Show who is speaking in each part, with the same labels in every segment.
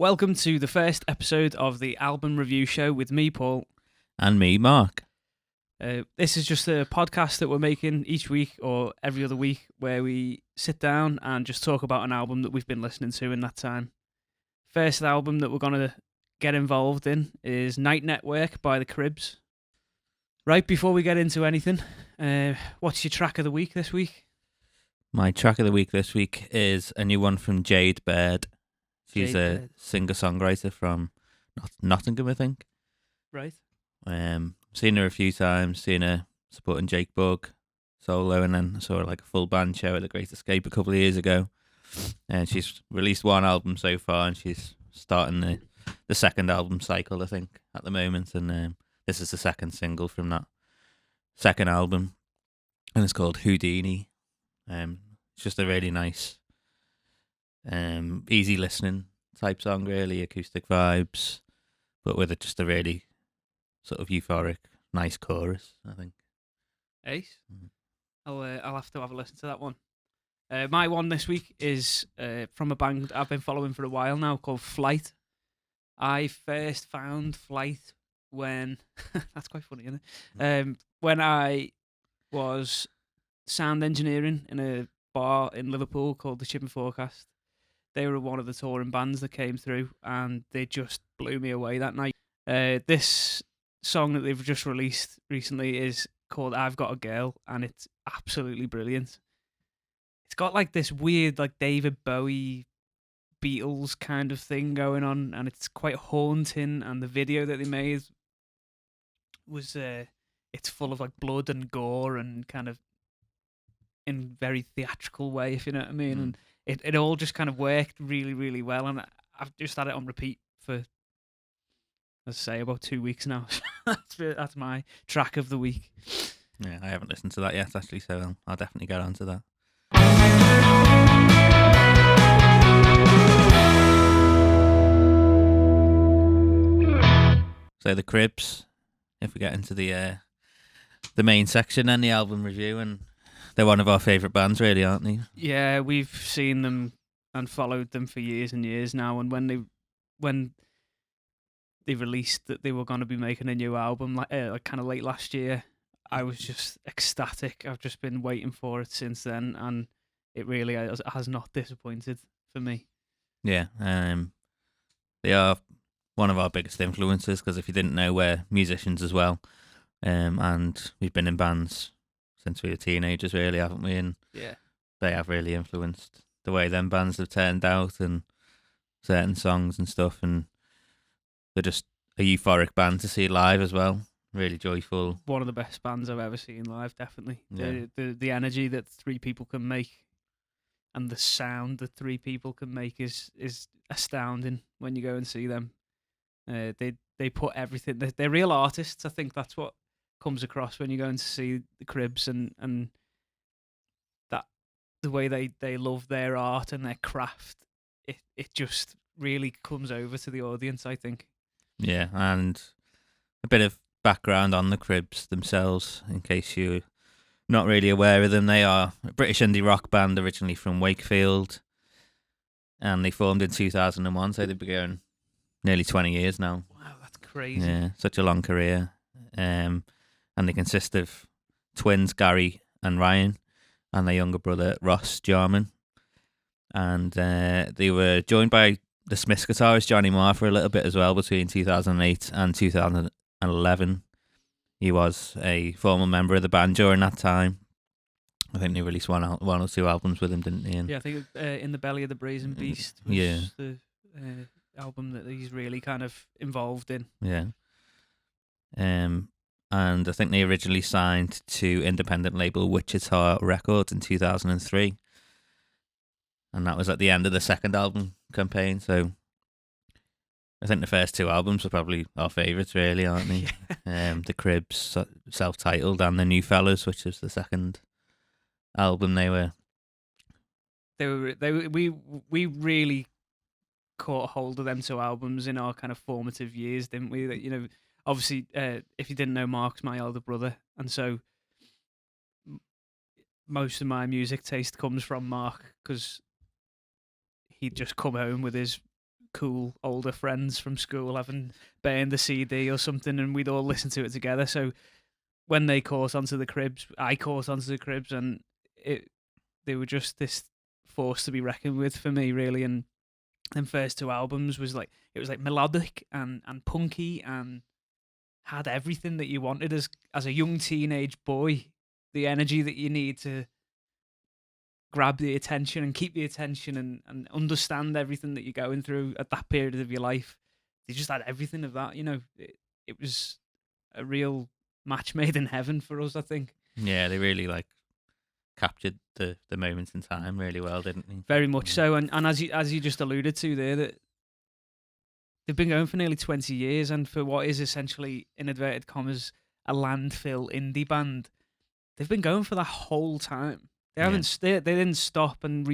Speaker 1: Welcome to the first episode of the album review show with me, Paul.
Speaker 2: And me, Mark.
Speaker 1: This is just a podcast that we're making each week or every other week where we sit down and just talk about an album that we've been listening to in that time. First album that we're going to get involved in is Night Network by the Cribs. Right, before we get into anything, what's your track of the week this week?
Speaker 2: My track of the week this week is a new one from Jade Bird. She's a singer-songwriter from Nottingham, I think.
Speaker 1: Right.
Speaker 2: Seen her a few times, seen her supporting Jake Bugg solo, and then saw her like a full band show at the Great Escape a couple of years ago. And she's released one album so far, and she's starting the second album cycle, I think, at the moment. And this is the second single from that second album, and it's called Houdini. It's just a really nice, easy listening type song, really acoustic vibes, but with just a really sort of euphoric, nice chorus, I think.
Speaker 1: Ace. I'll have to have a listen to that one. My one this week is from a band I've been following for a while now called Flight. I first found Flight when that's quite funny, isn't it? When I was sound engineering in a bar in Liverpool called the Chip and Forecast. They were one of the touring bands that came through, and they just blew me away that night. This song that they've just released recently is called I've Got a Girl, and it's absolutely brilliant. It's got like this weird like David Bowie Beatles kind of thing going on, and it's quite haunting, and the video that they made was it's full of like blood and gore and kind of in very theatrical way, if you know what I mean. And it all just kind of worked really, really well, and I've just had it on repeat for, as I say, about 2 weeks now. That's my track of the week.
Speaker 2: Yeah, I haven't listened to that yet, actually, so I'll definitely get onto that. So the Cribs, if we get into the main section and the album review, and they're one of our favourite bands, really, aren't they?
Speaker 1: Yeah, we've seen them and followed them for years and years now. And when they released that they were going to be making a new album, like kind of late last year, I was just ecstatic. I've just been waiting for it since then, and it really has not disappointed for me.
Speaker 2: Yeah, they are one of our biggest influences, because if you didn't know, we're musicians as well, and we've been in bands since we were teenagers, really, haven't we? And
Speaker 1: yeah,
Speaker 2: they have really influenced the way them bands have turned out and certain songs and stuff, and they're just a euphoric band to see live as well. Really joyful.
Speaker 1: One of the best bands I've ever seen live, definitely.
Speaker 2: Yeah.
Speaker 1: The energy that three people can make and the sound that three people can make is astounding when you go and see them. They put everything. They're real artists. I think that's what comes across when you're going to see the Cribs, and that the way they love their art and their craft. It just really comes over to the audience, I think.
Speaker 2: Yeah, and a bit of background on the Cribs themselves, in case you're not really aware of them. They are a British indie rock band originally from Wakefield, and they formed in 2001, so they've been going nearly 20 years now.
Speaker 1: Wow, that's crazy.
Speaker 2: Yeah, such a long career. And they consist of twins, Gary and Ryan, and their younger brother, Ross Jarman. And they were joined by the Smiths guitarist Johnny Marr for a little bit as well between 2008 and 2011. He was a former member of the band during that time. I think they released one or two albums with him, didn't they?
Speaker 1: Yeah, I think In the Belly of the Brazen Beast was the album that he's really kind of involved in.
Speaker 2: Yeah. And I think they originally signed to independent label Wichita Records in 2003. And that was at the end of the second album campaign. So I think the first two albums are probably our favourites, really, aren't they?
Speaker 1: Yeah.
Speaker 2: The Cribs, self-titled, and The New Fellas, which is the second album
Speaker 1: we really caught hold of them two albums in our kind of formative years, didn't we? That, you know, obviously, if you didn't know, Mark's my elder brother, and so most of my music taste comes from Mark, because he'd just come home with his cool older friends from school having burned the CD or something, and we'd all listen to it together. So when they caught onto the Cribs, I caught onto the Cribs, and they were just this force to be reckoned with for me, really. And them first two albums was like, it was like melodic and punky and had everything that you wanted as a young teenage boy, the energy that you need to grab the attention and keep the attention and understand everything that you're going through at that period of your life. They just had everything of that, it was a real match made in heaven for us, I think.
Speaker 2: Yeah, they really like captured the moments in time really well, didn't they?
Speaker 1: Very much so. And as you just alluded to there, that they've been going for nearly 20 years, and for what is essentially, in inverted commas, a landfill indie band, they've been going for that whole time. They haven't. They didn't stop and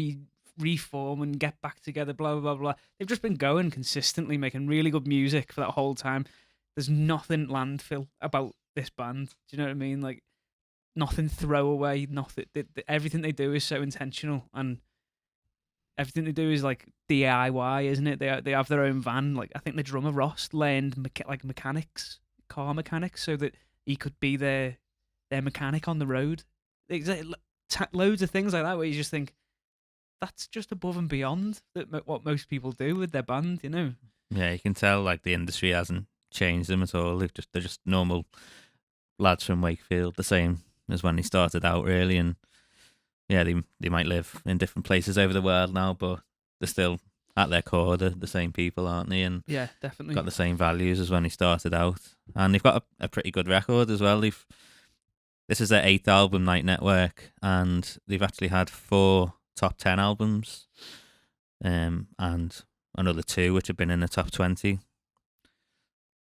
Speaker 1: reform and get back together. Blah blah blah blah. They've just been going consistently, making really good music for that whole time. There's nothing landfill about this band. Do you know what I mean? Like nothing throwaway. Nothing. Everything they do is so intentional, and everything they do is like DIY, isn't it? They have their own van. Like I think the drummer Ross learned car mechanics, so that he could be their mechanic on the road. Loads of things like that where you just think that's just above and beyond what most people do with their band,
Speaker 2: Yeah, you can tell like the industry hasn't changed them at all. They're just normal lads from Wakefield, the same as when they started out, really. And yeah, they might live in different places over the world now, but they're still at their core the same people, aren't they? And
Speaker 1: yeah, definitely
Speaker 2: got the same values as when they started out, and they've got a pretty good record as well. This is their 8th album, Night Network, and they've actually had 4 top 10 albums, and another 2 which have been in the top 20.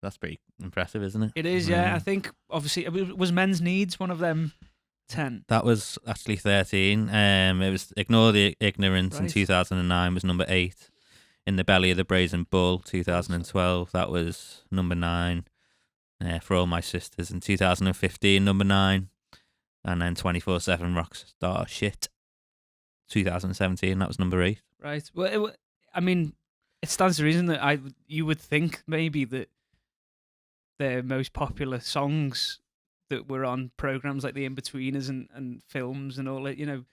Speaker 2: That's pretty impressive, isn't it?
Speaker 1: It is, yeah. I think obviously was Men's Needs one of them 10.
Speaker 2: That was actually 13. It was Ignore the Ignorance in 2009 was number 8. In the Belly of the Brazen Bull 2012, that was number 9. For All My Sisters in 2015, number 9. And then 24/7 Rockstar Shit 2017, that was number 8.
Speaker 1: Right. Well, I mean, it stands to reason that you would think maybe that their most popular songs that were on programs like The In-Betweeners and films and all that,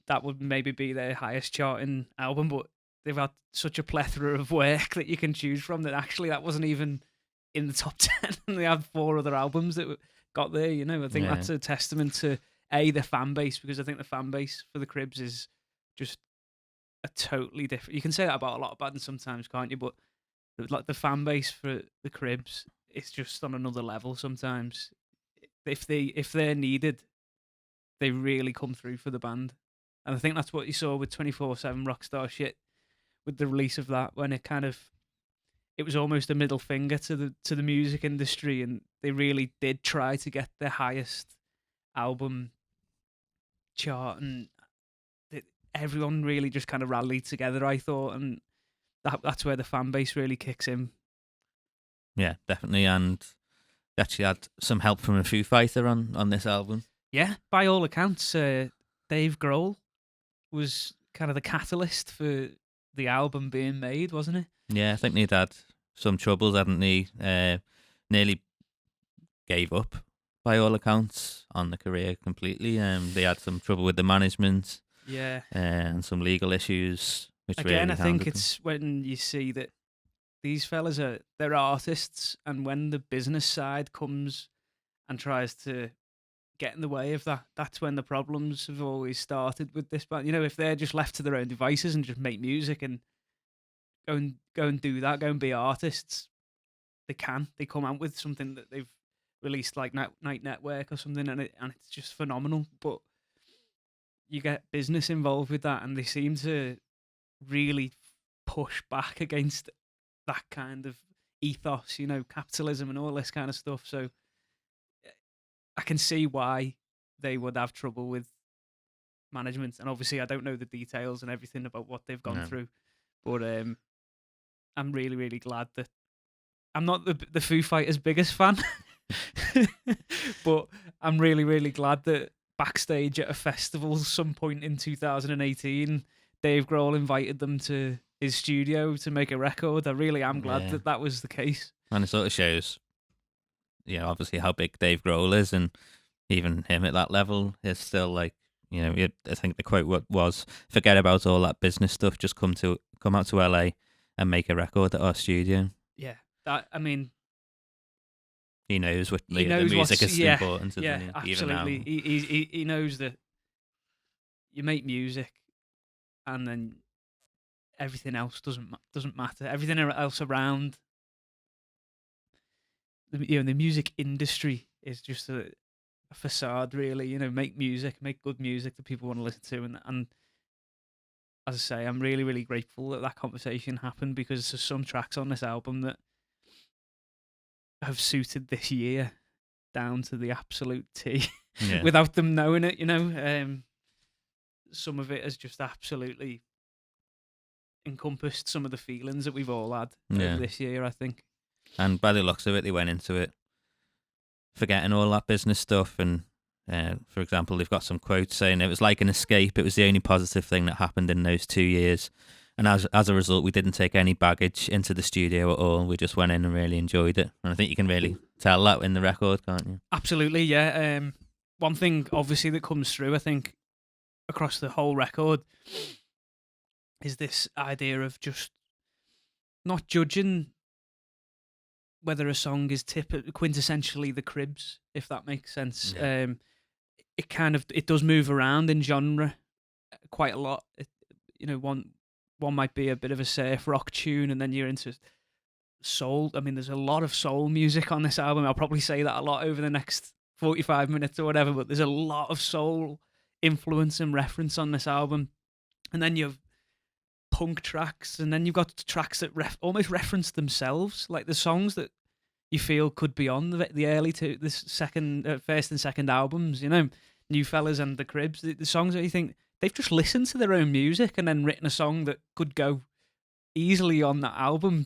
Speaker 1: that would maybe be their highest charting album, but they've had such a plethora of work that you can choose from that actually that wasn't even in the top 10, and they had 4 other albums that got there. I think that's a testament to the fan base, because I think the fan base for the Cribs is just a totally different. You can say that about a lot of bands sometimes, can't you? But like the fan base for the Cribs, it's just on another level sometimes. If they're needed, they really come through for the band, and I think that's what you saw with 24/7 Rockstar Shit, with the release of that, when it was almost a middle finger to the music industry, and they really did try to get the highest album chart, and everyone really just kind of rallied together, I thought, and that's where the fan base really kicks in.
Speaker 2: Yeah, definitely, and they actually had some help from a Foo Fighter on this album.
Speaker 1: Yeah, by all accounts, Dave Grohl was kind of the catalyst for the album being made, wasn't it?
Speaker 2: Yeah, I think they'd had some troubles, hadn't they? Nearly gave up, by all accounts, on the career completely. They had some trouble with the management, and some legal issues. Which
Speaker 1: again,
Speaker 2: really
Speaker 1: I think it's when you see that these fellas they're artists, and when the business side comes and tries to get in the way of that, that's when the problems have always started with this band. If they're just left to their own devices and just make music and go and do that, go and be artists, they come out with something that they've released like Night Network or something, and it's just phenomenal. But you get business involved with that, and they seem to really push back against that kind of ethos, capitalism and all this kind of stuff. So I can see why they would have trouble with management, and obviously I don't know the details and everything about what they've gone through, but I'm really, really glad that I'm not the Foo Fighters' biggest fan, but I'm really, really glad that backstage at a festival some point in 2018, Dave Grohl invited them to his studio to make a record. I really am glad
Speaker 2: Yeah.
Speaker 1: that was the case.
Speaker 2: And it sort of shows, obviously how big Dave Grohl is, and even him at that level is still like, I think the quote was, "Forget about all that business stuff. Just come out to LA and make a record at our studio."
Speaker 1: Yeah, that I mean,
Speaker 2: He knows what
Speaker 1: he
Speaker 2: the
Speaker 1: knows
Speaker 2: music
Speaker 1: what's
Speaker 2: is important, doesn't
Speaker 1: yeah,
Speaker 2: he? Even now.
Speaker 1: absolutely. He knows that you make music, and then everything else doesn't matter. Everything else around the music industry is just a facade, really. Make music, make good music that people want to listen to, and as I say, I'm really, really grateful that conversation happened, because there's some tracks on this album that have suited this year down to the absolute T
Speaker 2: Yeah.
Speaker 1: without them knowing it. Some of it has just absolutely encompassed some of the feelings that we've all had over this year, I think.
Speaker 2: And by the looks of it, they went into it forgetting all that business stuff. And for example, they've got some quotes saying it was like an escape. It was the only positive thing that happened in those 2 years. And as a result, we didn't take any baggage into the studio at all. We just went in and really enjoyed it. And I think you can really tell that in the record, can't you?
Speaker 1: Absolutely, yeah. One thing, obviously, that comes through, I think, across the whole record is this idea of just not judging whether a song is quintessentially the Cribs, if that makes sense.
Speaker 2: Yeah.
Speaker 1: It does move around in genre quite a lot. One might be a bit of a surf rock tune, and then you're into soul. I mean, there's a lot of soul music on this album. I'll probably say that a lot over the next 45 minutes or whatever, but there's a lot of soul influence and reference on this album. And then you've punk tracks, and then you've got tracks that almost reference themselves, like the songs that you feel could be on the early first and second albums, New Fellas and the Cribs, the songs that you think they've just listened to their own music and then written a song that could go easily on that album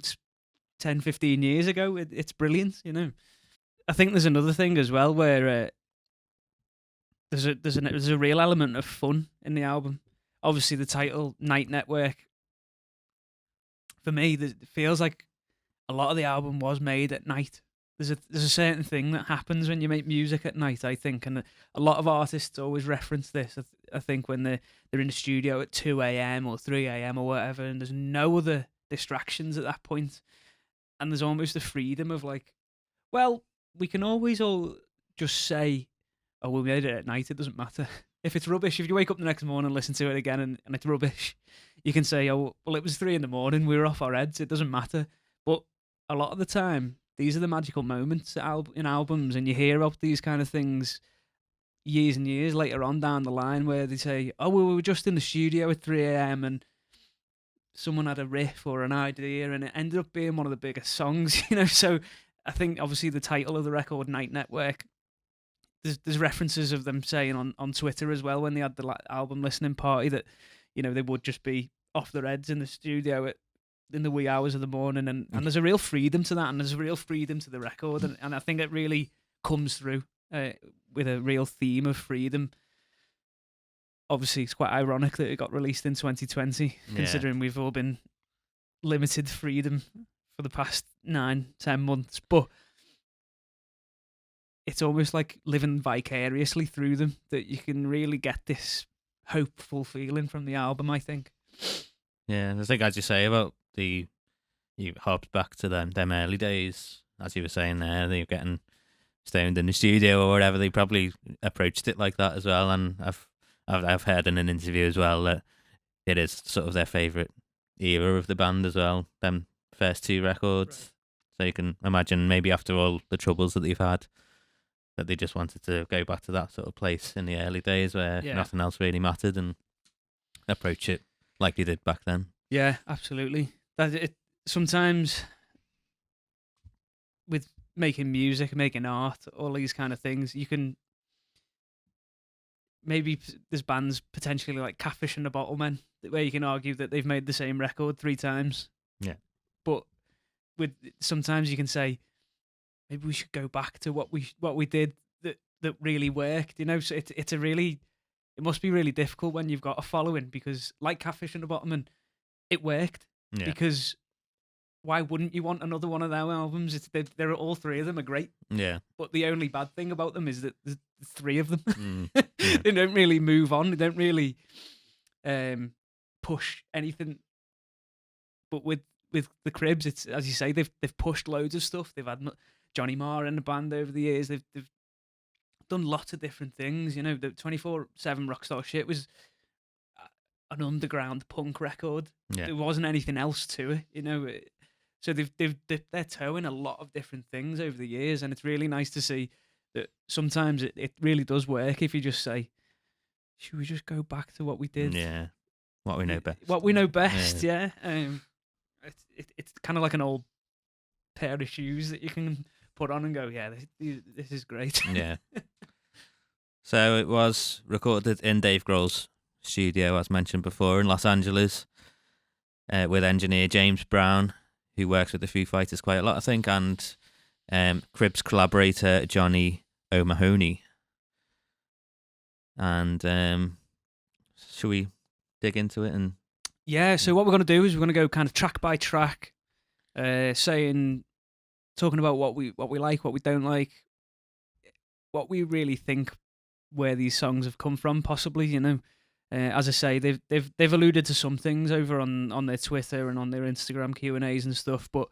Speaker 1: 10, 15 years ago. It's brilliant, I think there's another thing as well where there's a real element of fun in the album. Obviously, the title Night Network, for me, it feels like a lot of the album was made at night. There's a certain thing that happens when you make music at night, I think, and a lot of artists always reference this. I think when they're in the studio at 2 a.m. or 3 a.m. or whatever, and there's no other distractions at that point, and there's almost the freedom of like, well, we can always all just say, oh, we made it at night, it doesn't matter. If it's rubbish, if you wake up the next morning and listen to it again and it's rubbish, you can say, oh, well, it was 3 a.m, we were off our heads, it doesn't matter. But a lot of the time, these are the magical moments in albums, and you hear about these kind of things years and years later on down the line where they say, oh, we were just in the studio at 3 a.m. and someone had a riff or an idea and it ended up being one of the biggest songs, So I think obviously the title of the record, Night Network, there's references of them saying on Twitter as well when they had the album listening party that, they would just be off their heads in the studio in the wee hours of the morning, and there's a real freedom to that, and there's a real freedom to the record, and I think it really comes through with a real theme of freedom. Obviously, it's quite ironic that it got released in 2020, considering we've all been limited freedom for the past 9-10 months, but it's almost like living vicariously through them that you can really get this hopeful feeling from the album, I think.
Speaker 2: Yeah, I think, as you say, about you hopped back to them early days, as you were saying there, they were getting stoned in the studio or whatever. They probably approached it like that as well, and I've heard in an interview as well that it is sort of their favourite era of the band as well, them first 2 records. Right. So you can imagine maybe after all the troubles that they've had, that they just wanted to go back to that sort of place in the early days where nothing else really mattered and approach it like they did back then.
Speaker 1: Yeah, absolutely. Sometimes with making music, making art, all these kind of things, you can maybe there's bands potentially like Catfish and the Bottlemen where you can argue that they've made the same record 3 times.
Speaker 2: Yeah.
Speaker 1: But sometimes you can say maybe we should go back to what we did that really worked, So it must be really difficult when you've got a following, because like Catfish and the Bottlemen, it worked.
Speaker 2: Yeah.
Speaker 1: because why wouldn't you want another one of their albums? They're all three of them are great,
Speaker 2: Yeah.
Speaker 1: but the only bad thing about them is that there's three of them.
Speaker 2: Yeah.
Speaker 1: They don't really move on. They don't really push anything. But with the Cribs, it's, as you say, they've pushed loads of stuff. They've had Johnny Marr in the band over the years. They've done lots of different things. You know, the 24/7 Rockstar Shit was an underground punk record.
Speaker 2: Yeah.
Speaker 1: There wasn't anything else to it. You know, so they've dipped their toe in a lot of different things over the years, and it's really nice to see that sometimes it really does work if you just say, should we just go back to what we did?
Speaker 2: Yeah. What we know best.
Speaker 1: What we know best, yeah. It's kind of like an old pair of shoes that you can put on and go, yeah, this is great.
Speaker 2: Yeah. So it was recorded in Dave Grohl's studio, as mentioned before, in Los Angeles, with engineer James Brown, who works with the Foo Fighters quite a lot, I think, and Cribs collaborator Johnny O'Mahony. And should we dig into it? And
Speaker 1: yeah, so what we're going to do is we're going to go kind of track by track, talking about what we like, what we don't like, what we really think where these songs have come from, possibly. You know, as I say, they've alluded to some things over on their Twitter and on their Instagram Q&As and stuff, but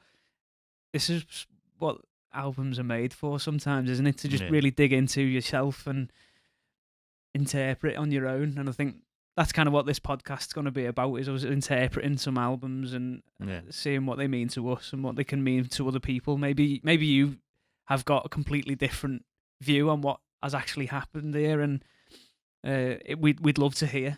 Speaker 1: this is what albums are made for sometimes, isn't it? To just really dig into yourself and interpret on your own. And I think that's kind of what this podcast's going to be about, is us interpreting some albums and seeing what they mean to us and what they can mean to other people. Maybe you have got a completely different view on what has actually happened here, and we'd love to hear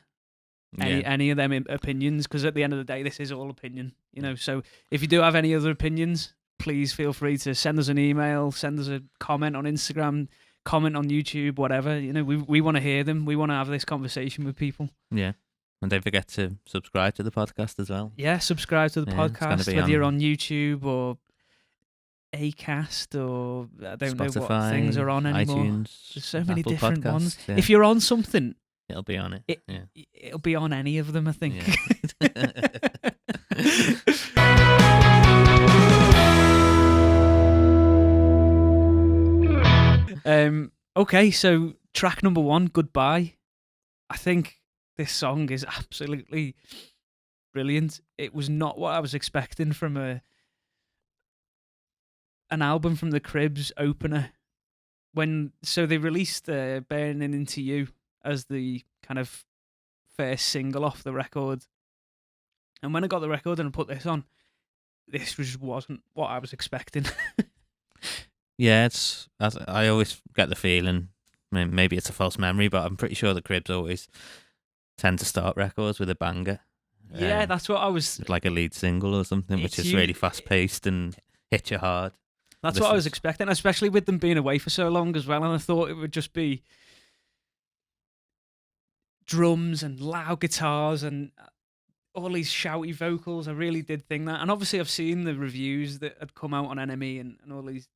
Speaker 1: any of them opinions, because at the end of the day, this is all opinion, you know. So if you do have any other opinions, please feel free to send us an email, send us a comment on Instagram, comment on YouTube, whatever. You know, we want to hear them. We want to have this conversation with people.
Speaker 2: Yeah. And don't forget to subscribe to the podcast as well.
Speaker 1: Yeah, subscribe to the podcast, whether you're on YouTube or Acast or I don't
Speaker 2: Spotify,
Speaker 1: know what things are on anymore.
Speaker 2: iTunes,
Speaker 1: there's so many
Speaker 2: Apple
Speaker 1: different
Speaker 2: Podcasts,
Speaker 1: ones.
Speaker 2: yeah.
Speaker 1: If you're on something,
Speaker 2: it'll be on it.
Speaker 1: It'll be on any of them, I think.
Speaker 2: Yeah.
Speaker 1: Okay, so track number 1, Goodbye. I think this song is absolutely brilliant. It was not what I was expecting from an album from the Cribs opener. So they released Burning Into You as the kind of first single off the record. And when I got the record and I put this on, this wasn't what I was expecting.
Speaker 2: Yeah, I always get the feeling, maybe it's a false memory, but I'm pretty sure the Cribs always tend to start records with a banger.
Speaker 1: Yeah, that's what I was...
Speaker 2: Like a lead single or something, which is really fast-paced and hit you hard.
Speaker 1: That's what I was expecting, especially with them being away for so long as well, and I thought it would just be drums and loud guitars and all these shouty vocals. I really did think that. And obviously I've seen the reviews that had come out on NME and all these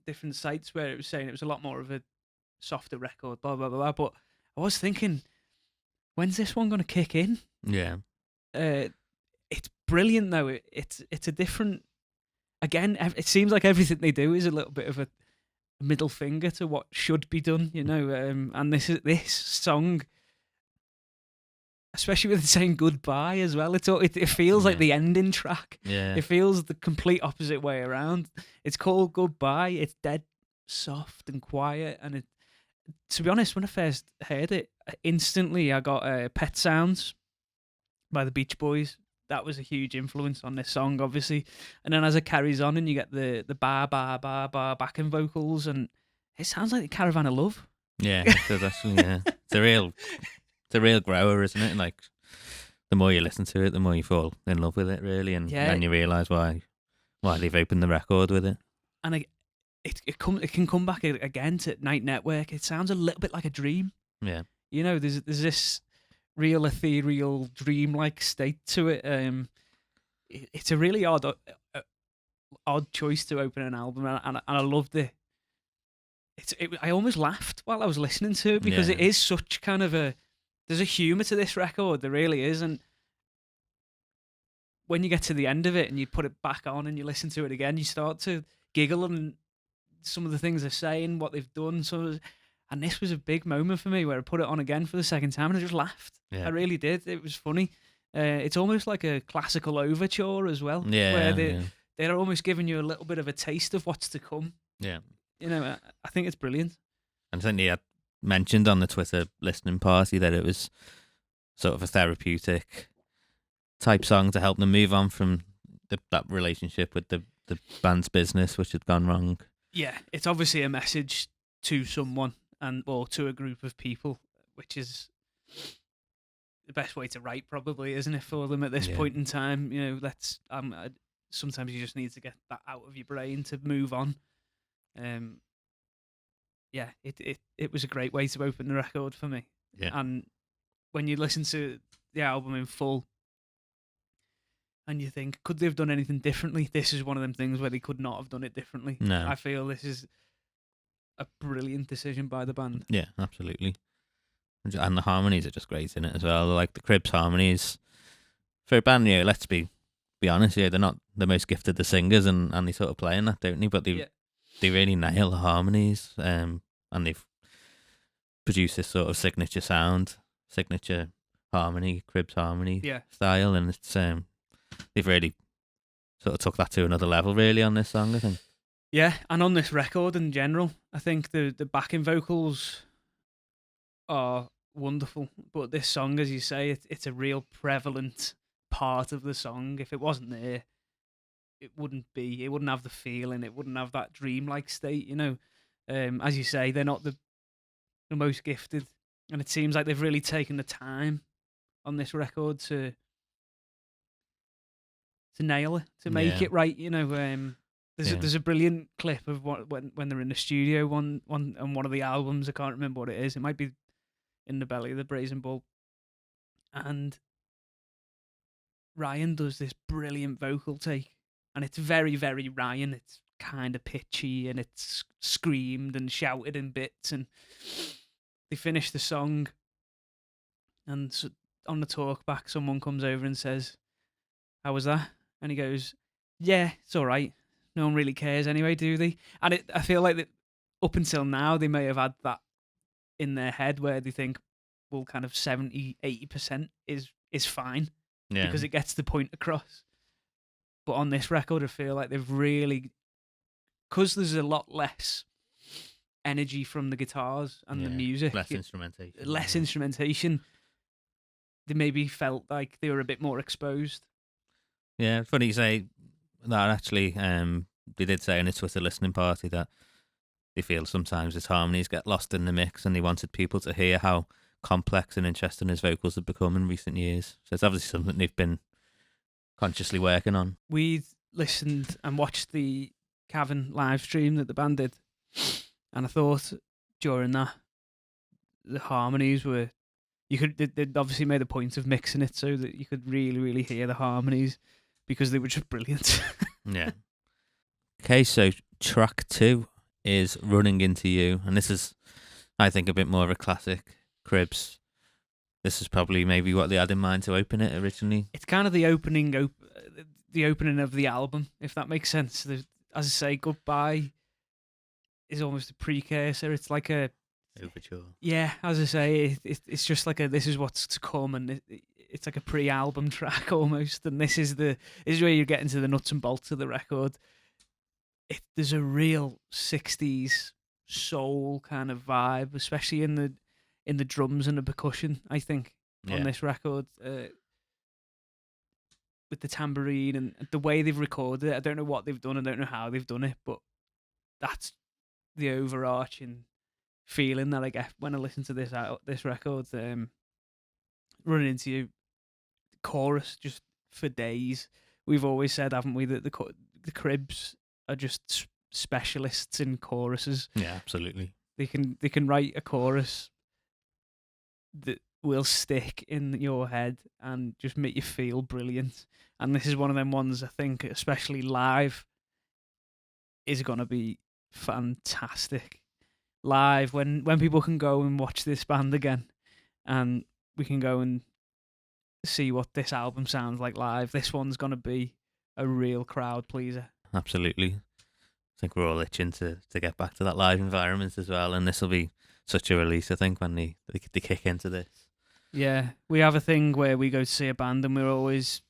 Speaker 1: different sites where it was saying it was a lot more of a softer record, blah, blah, blah. But I was thinking, when's this one going to kick in?
Speaker 2: Yeah.
Speaker 1: It's brilliant, though. It's a different... Again, it seems like everything they do is a little bit of a middle finger to what should be done, you know. And this song, especially with it saying goodbye as well, it feels like the ending track.
Speaker 2: Yeah.
Speaker 1: It feels the complete opposite way around. It's called Goodbye. It's dead soft and quiet. And to be honest, when I first heard it, instantly I got Pet Sounds by the Beach Boys. That was a huge influence on this song, obviously. And then as it carries on and you get the bar, bar, bar, bar backing vocals, and it sounds like the Caravan of Love.
Speaker 2: Yeah, it does actually, yeah. It's a real grower, isn't it? Like, the more you listen to it, the more you fall in love with it, really, and then you realise why they've opened the record with it.
Speaker 1: And it can come back again to Night Network. It sounds a little bit like a dream.
Speaker 2: Yeah.
Speaker 1: You know, there's this real ethereal dream-like state to it. It's a really odd choice to open an album, and I loved it. I almost laughed while I was listening to it, because it is such kind of there's a humour to this record, there really is. And when you get to the end of it and you put it back on and you listen to it again, you start to giggle and some of the things they're saying, what they've done. And this was a big moment for me where I put it on again for the second time and I just laughed.
Speaker 2: Yeah.
Speaker 1: I really did. It was funny. It's almost like a classical overture as well,
Speaker 2: Yeah,
Speaker 1: where they're almost giving you a little bit of a taste of what's to come.
Speaker 2: yeah.
Speaker 1: You know, I think it's brilliant.
Speaker 2: And I think he had mentioned on the Twitter listening party that it was sort of a therapeutic type song to help them move on from that relationship with the band's business, which had gone wrong.
Speaker 1: Yeah, it's obviously a message to someone or to a group of people, which is the best way to write, probably, isn't it, for them at this point in time? You know, sometimes you just need to get that out of your brain to move on. Yeah, it was a great way to open the record for me.
Speaker 2: Yeah.
Speaker 1: And when you listen to the album in full and you think, could they have done anything differently? This is one of them things where they could not have done it differently.
Speaker 2: No.
Speaker 1: I feel this is a brilliant decision by the band.
Speaker 2: Yeah, absolutely. And the harmonies are just great in it as well. Like the Cribs harmonies, for a band, let's be honest, they're not the most gifted the singers, and they sort of play in that, don't they? But they really nail the harmonies, and they've produced this sort of signature sound, signature harmony, Cribs harmony style, and it's they've really sort of took that to another level, really, on this song, I think.
Speaker 1: Yeah, and on this record in general, I think the backing vocals are wonderful. But this song, as you say, it's a real prevalent part of the song. If it wasn't there, it wouldn't have the feeling, it wouldn't have that dreamlike state, you know. As you say, they're not the most gifted, and it seems like they've really taken the time on this record to nail it, to make it right, you know. There's a brilliant clip of when they're in the studio on one of the albums. I can't remember what it is. It might be In the Belly of the Brazen Bull, and Ryan does this brilliant vocal take, and it's very, very Ryan. It's kind of pitchy and it's screamed and shouted in bits. And they finish the song, and so on the talk back, someone comes over and says, "How was that?" And he goes, "Yeah, it's all right. No one really cares anyway, do they?" And I feel like that up until now, they may have had that in their head where they think, well, kind of 70-80% is fine because it gets the point across. But on this record, I feel like they've really, because there's a lot less energy from the guitars and the music,
Speaker 2: less
Speaker 1: instrumentation, they maybe felt like they were a bit more exposed.
Speaker 2: Yeah, funny you say that. Actually, they did say in a Twitter listening party that they feel sometimes his harmonies get lost in the mix, and they wanted people to hear how complex and interesting his vocals have become in recent years. So it's obviously something they've been consciously working on.
Speaker 1: We listened and watched the Cavern live stream that the band did, and I thought during that the harmonies were, they'd obviously made a point of mixing it so that you could really, really hear the harmonies because they were just brilliant.
Speaker 2: Yeah. Okay, so track 2 is Running Into You, and this is, I think, a bit more of a classic Cribs. This is probably maybe what they had in mind to open it originally.
Speaker 1: It's kind of the opening of the album, if that makes sense. As I say, Goodbye is almost a precursor. It's like a
Speaker 2: overture. Yeah,
Speaker 1: as I say, it's just like this is what's to come, and it's like a pre-album track almost. And this is where you're getting to the nuts and bolts of the record. There's a real 60s soul kind of vibe, especially in the drums and the percussion, I think, on this record. With the tambourine and the way they've recorded it. I don't know what they've done, I don't know how they've done it, but that's the overarching feeling that I get when I listen to this record. Running Into You, chorus just for days. We've always said, haven't we, that the Cribs are just specialists in choruses.
Speaker 2: Yeah, absolutely.
Speaker 1: They can write a chorus that will stick in your head and just make you feel brilliant. And this is one of them ones, I think, especially live, is going to be fantastic. Live, when people can go and watch this band again, and we can go and see what this album sounds like live. This one's gonna be a real crowd pleaser.
Speaker 2: Absolutely. I think we're all itching to get back to that live environment as well, and this will be such a release, I think, when they kick into this.
Speaker 1: Yeah, we have a thing where we go to see a band and we're always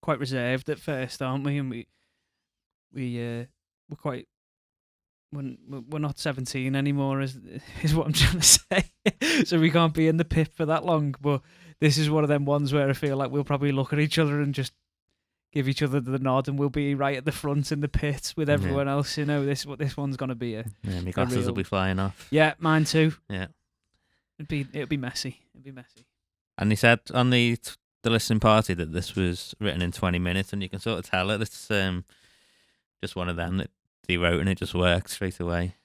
Speaker 1: quite reserved at first, aren't we? And we're quite we're not 17 anymore, is what I'm trying to say. So we can't be in the pit for that long. But this is one of them ones where I feel like we'll probably look at each other and just give each other the nod, and we'll be right at the front in the pit with everyone else. You know, this one's gonna be a
Speaker 2: my glasses will be flying off.
Speaker 1: Yeah, mine too.
Speaker 2: Yeah,
Speaker 1: it'd be messy. It'd be messy.
Speaker 2: And he said on the listening party that this was written in 20 minutes, and you can sort of tell it. It's just one of them that he wrote and it just worked straight away.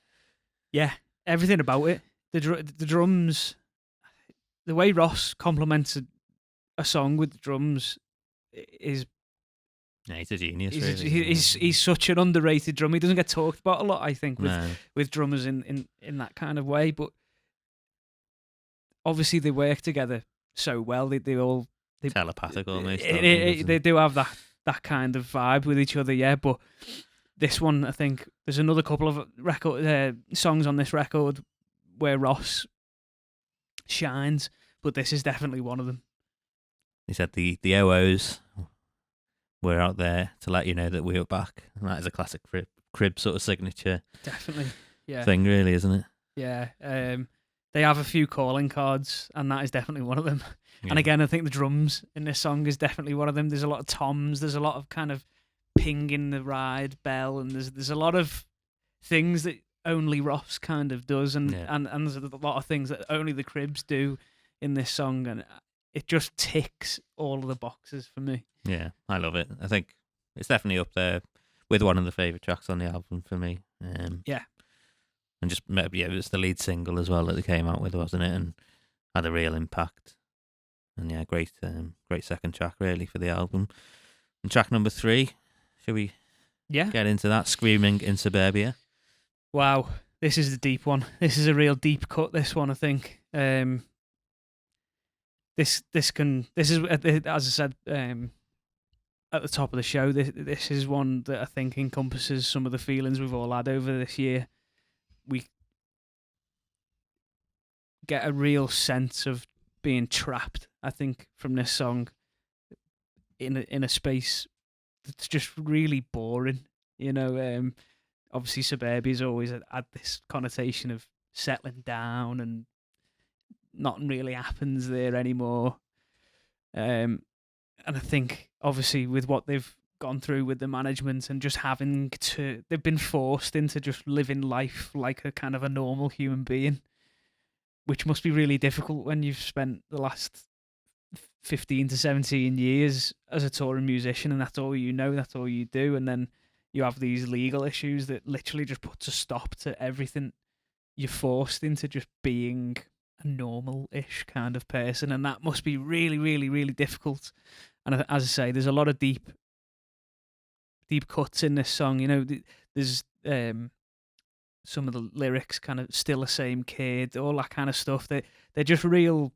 Speaker 1: Yeah, everything about it. The drums, the way Ross complements a song with the drums is.
Speaker 2: Yeah, he's a genius.
Speaker 1: He's such an underrated drummer. He doesn't get talked about a lot, I think, with drummers in that kind of way. But obviously they work together so well. They all
Speaker 2: telepathic almost.
Speaker 1: They do have that kind of vibe with each other. Yeah, but this one, I think there's another couple of songs on this record where Ross shines, but this is definitely one of them.
Speaker 2: He said the OOs were out there to let you know that we were back, and that is a classic crib sort of signature.
Speaker 1: Definitely, yeah.
Speaker 2: Thing, really, isn't it?
Speaker 1: Yeah. They have a few calling cards, and that is definitely one of them. Yeah. And again, I think the drums in this song is definitely one of them. There's a lot of toms. There's a lot of kind of ping in the ride bell, and there's a lot of things that only Ross kind of does, and there's a lot of things that only the Cribs do in this song, and it just ticks all of the boxes for me.
Speaker 2: Yeah, I love it. I think it's definitely up there with one of the favourite tracks on the album for me.
Speaker 1: Yeah.
Speaker 2: And just maybe it was the lead single as well that they came out with, wasn't it? And had a real impact. And yeah, great second track really for the album. And track number 3, shall we get into that? Screaming in Suburbia.
Speaker 1: Wow, this is the deep one. This is a real deep cut, this one, I think. This is, as I said at the top of the show, this is one that I think encompasses some of the feelings we've all had over this year. We get a real sense of being trapped, I think, from this song in a space that's just really boring. You know, obviously Suburbia's always had this connotation of settling down and nothing really happens there anymore. And I think, obviously, with what they've gone through with the management and just they've been forced into just living life like a kind of a normal human being, which must be really difficult when you've spent the last 15 to 17 years as a touring musician and that's all you know, that's all you do, and then you have these legal issues that literally just puts a stop to everything. You're forced into just being a normal-ish kind of person, and that must be really, really, really difficult. And as I say, there's a lot of deep cuts in this song. You know, there's some of the lyrics kind of still the same kid, all that kind of stuff. They're just real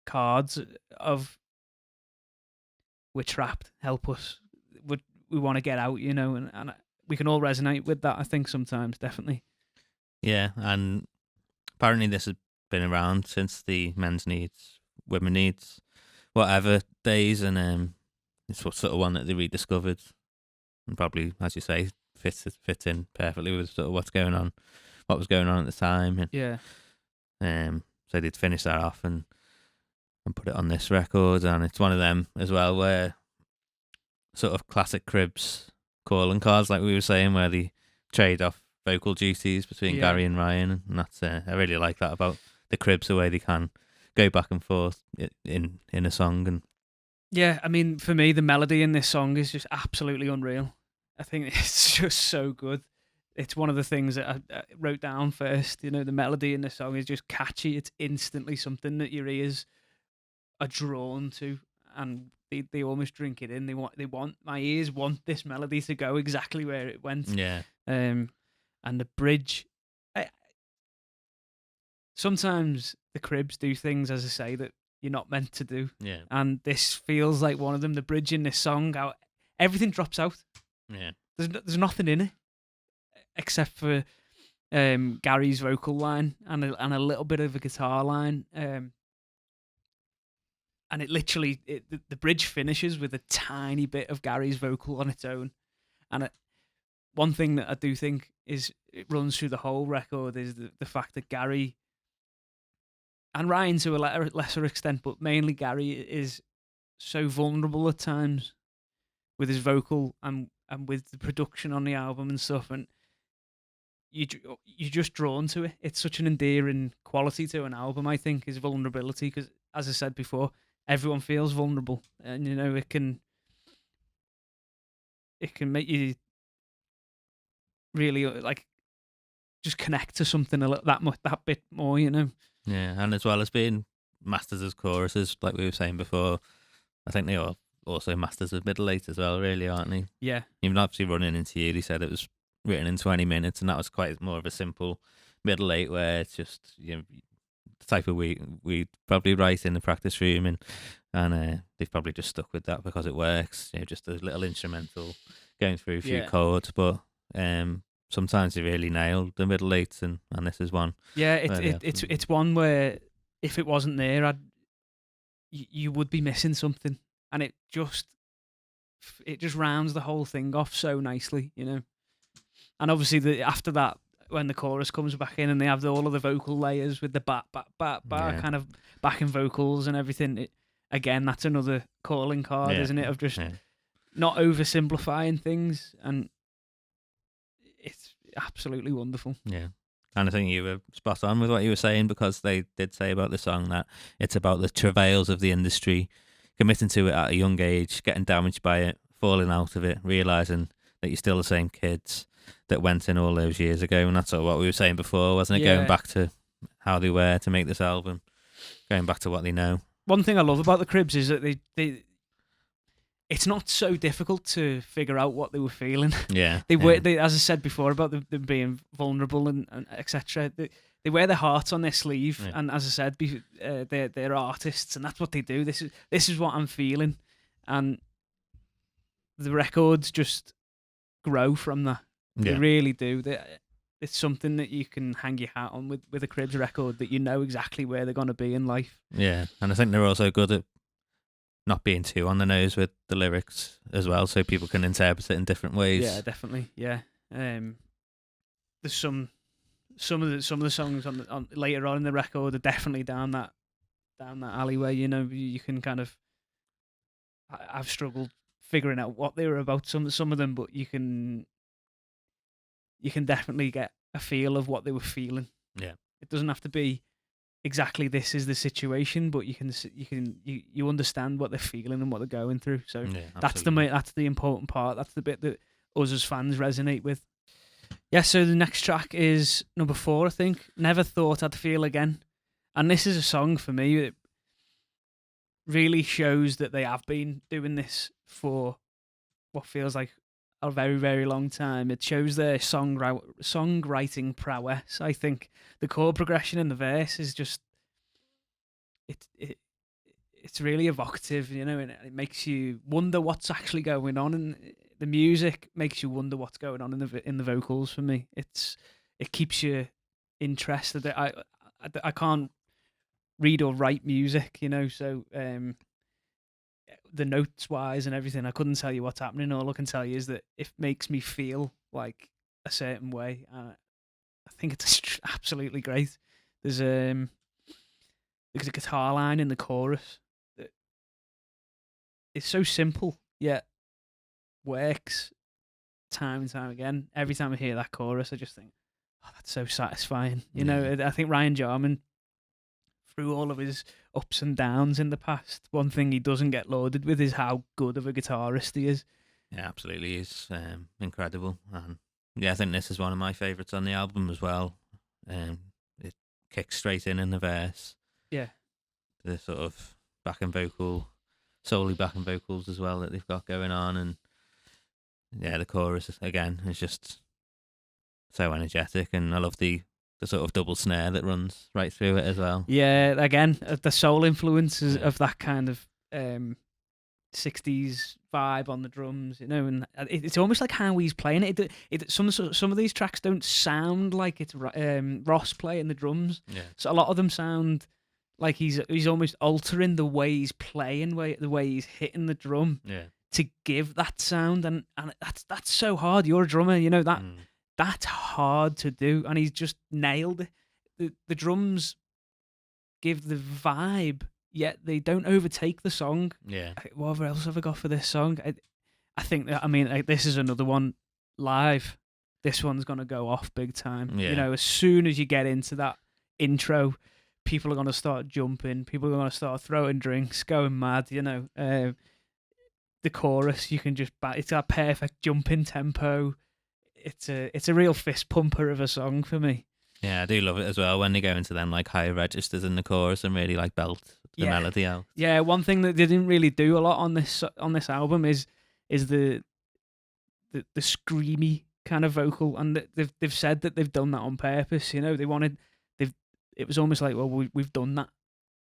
Speaker 1: cards of we're trapped, help us, we want to get out, you know, and we can all resonate with that, I think, sometimes, definitely.
Speaker 2: Yeah, and apparently this has been around since the men's needs, women needs, whatever days, and it's sort of one that they rediscovered, and probably, as you say, fit in perfectly with sort of what was going on at the time. And,
Speaker 1: yeah.
Speaker 2: So they'd finish that off and put it on this record, and it's one of them as well where sort of classic Cribs calling cards, like we were saying, where they trade off vocal duties between Gary and Ryan, and that's I really like that about the Cribs, the way they can go back and forth in a song. And
Speaker 1: yeah, I mean, for me, the melody in this song is just absolutely unreal. I think it's just so good. It's one of the things that I wrote down first. You know, the melody in the song is just catchy. It's instantly something that your ears are drawn to, and they almost drink it in. My ears want this melody to go exactly where it went.
Speaker 2: Yeah.
Speaker 1: And the bridge. Sometimes the Cribs do things, as I say, that you're not meant to do.
Speaker 2: Yeah.
Speaker 1: And this feels like one of them. The bridge in this song, how everything drops out.
Speaker 2: Yeah.
Speaker 1: There's nothing in it except for Gary's vocal line and a little bit of a guitar line. And it literally, the bridge finishes with a tiny bit of Gary's vocal on its own. And one thing that I do think is it runs through the whole record is the fact that Gary and Ryan to a lesser extent, but mainly Gary, is so vulnerable at times with his vocal and with the production on the album and stuff, and you're just drawn to it. It's such an endearing quality to an album, I think, is vulnerability, because as I said before, everyone feels vulnerable, and it can make you really like just connect to something that bit more.
Speaker 2: Yeah, and as well as being masters as choruses, like we were saying before, I think they are also masters of middle eight as well, really, aren't they?
Speaker 1: Yeah.
Speaker 2: Even obviously running into you, they said it was written in 20 minutes, and that was quite more of a simple middle eight where it's just the type of we probably write in the practice room, and they've probably just stuck with that because it works. Just a little instrumental going through a few chords, but sometimes they really nail the middle eights, and this is one.
Speaker 1: Yeah, it's one where if it wasn't there, you would be missing something, and it just rounds the whole thing off so nicely, And obviously, after that, when the chorus comes back in and they have all of the vocal layers with the kind of backing vocals and everything, again, that's another calling card, isn't it? Of just not oversimplifying things, and it's absolutely wonderful.
Speaker 2: Yeah. And I think you were spot on with what you were saying, because they did say about the song that it's about the travails of the industry, committing to it at a young age, getting damaged by it, falling out of it, realising that you're still the same kids that went in all those years ago. And that's sort of what we were saying before, wasn't it?
Speaker 1: Yeah.
Speaker 2: Going back to how they were to make this album, going back to what they know.
Speaker 1: One thing I love about the Cribs is that it's not so difficult to figure out what they were feeling.
Speaker 2: Yeah.
Speaker 1: They as I said before about them being vulnerable and etc. They wear their hearts on their sleeve, and as I said, they're artists, and that's what they do. This is what I'm feeling, and the records just grow from that. They really do. It's something that you can hang your hat on with a Cribs record, that you know exactly where they're going to be in life.
Speaker 2: Yeah, and I think they're also good at not being too on the nose with the lyrics as well, so people can interpret it in different ways.
Speaker 1: Yeah, definitely. Yeah, there's some of the songs on later on in the record are definitely down that alleyway. You can kind of. I've struggled figuring out what they were about, some of them, but you can definitely get a feel of what they were feeling.
Speaker 2: Yeah,
Speaker 1: it doesn't have to be exactly this is the situation, but you understand what they're feeling and what they're going through. So that's the important part. That's the bit that us as fans resonate with. Yeah, so the next track is number 4, I think. Never Thought I'd Feel Again. And this is a song for me that really shows that they have been doing this for what feels like a very, very long time. It shows their songwriting prowess, I think. The chord progression in the verse is just... It's really evocative, and it makes you wonder what's actually going on, and the music makes you wonder what's going on in the vocals. For me, it keeps you interested. I can't read or write music, so the notes wise and everything, I couldn't tell you what's happening. All I can tell you is that it makes me feel like a certain way. I think it's absolutely great. There's a guitar line in the chorus that is so simple yet works time and time again. Every time I hear that chorus, I just think, oh, that's so satisfying. I think Ryan Jarman, through all of his ups and downs in the past, one thing he doesn't get lauded with is how good of a guitarist he is.
Speaker 2: Yeah, absolutely. He's incredible. And yeah, I think this is one of my favourites on the album as well. It kicks straight in the verse.
Speaker 1: Yeah.
Speaker 2: The sort of solely backing vocals as well that they've got going on. And yeah, the chorus, again, is just so energetic. And I love the the sort of double snare that runs right through it as well.
Speaker 1: Yeah, again, the soul influences of that kind of 60s vibe on the drums, and it's almost like how he's playing it. Some of these tracks don't sound like it's Ross playing the drums.
Speaker 2: Yeah.
Speaker 1: So a lot of them sound like he's almost altering the way he's playing, the way he's hitting the drum to give that sound, and that's so hard. You're a drummer, that's hard to do, and he's just nailed it. The drums give the vibe, yet they don't overtake the song.
Speaker 2: Yeah.
Speaker 1: What else have I got for this song? I think that, this is another one live. This one's going to go off big time.
Speaker 2: Yeah.
Speaker 1: As soon as you get into that intro, people are going to start jumping. People are going to start throwing drinks, going mad, The chorus, you can just... It's that perfect jumping tempo. It's a real fist pumper of a song for me.
Speaker 2: Yeah, I do love it as well when they go into them like higher registers in the chorus and really like belt the melody out.
Speaker 1: Yeah, one thing that they didn't really do a lot on this album is the screamy kind of vocal, and they've said that they've done that on purpose. It was almost like, well, we've done that.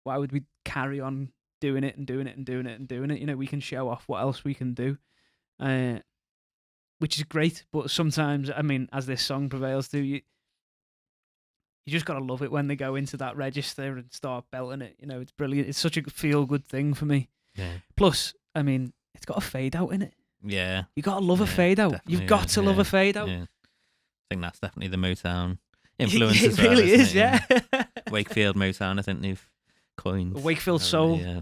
Speaker 1: Why would we carry on doing it and doing it and doing it and doing it? We can show off what else we can do, which is great. But sometimes, as this song prevails to you. You just got to love it when they go into that register and start belting it. It's brilliant. It's such a feel-good thing for me.
Speaker 2: Yeah.
Speaker 1: Plus, it's got a fade-out in it.
Speaker 2: Yeah.
Speaker 1: You got to love a fade-out. You've got to love a fade-out.
Speaker 2: Yeah. I think that's definitely the Motown influence
Speaker 1: It
Speaker 2: as well,
Speaker 1: really is,
Speaker 2: yeah. Wakefield Motown, I think they've coined.
Speaker 1: Wakefield Soul.
Speaker 2: Yeah.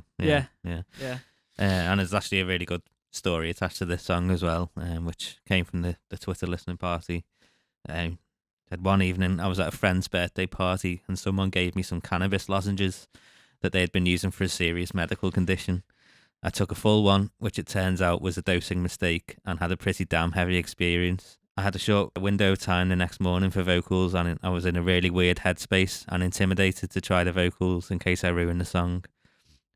Speaker 1: And
Speaker 2: there's actually a really good story attached to this song as well, which came from the Twitter listening party. Said one evening I was at a friend's birthday party and someone gave me some cannabis lozenges that they had been using for a serious medical condition. I took a full one, which it turns out was a dosing mistake, and had a pretty damn heavy experience. I had a short window of time the next morning for vocals, and I was in a really weird headspace and intimidated to try the vocals in case I ruined the song.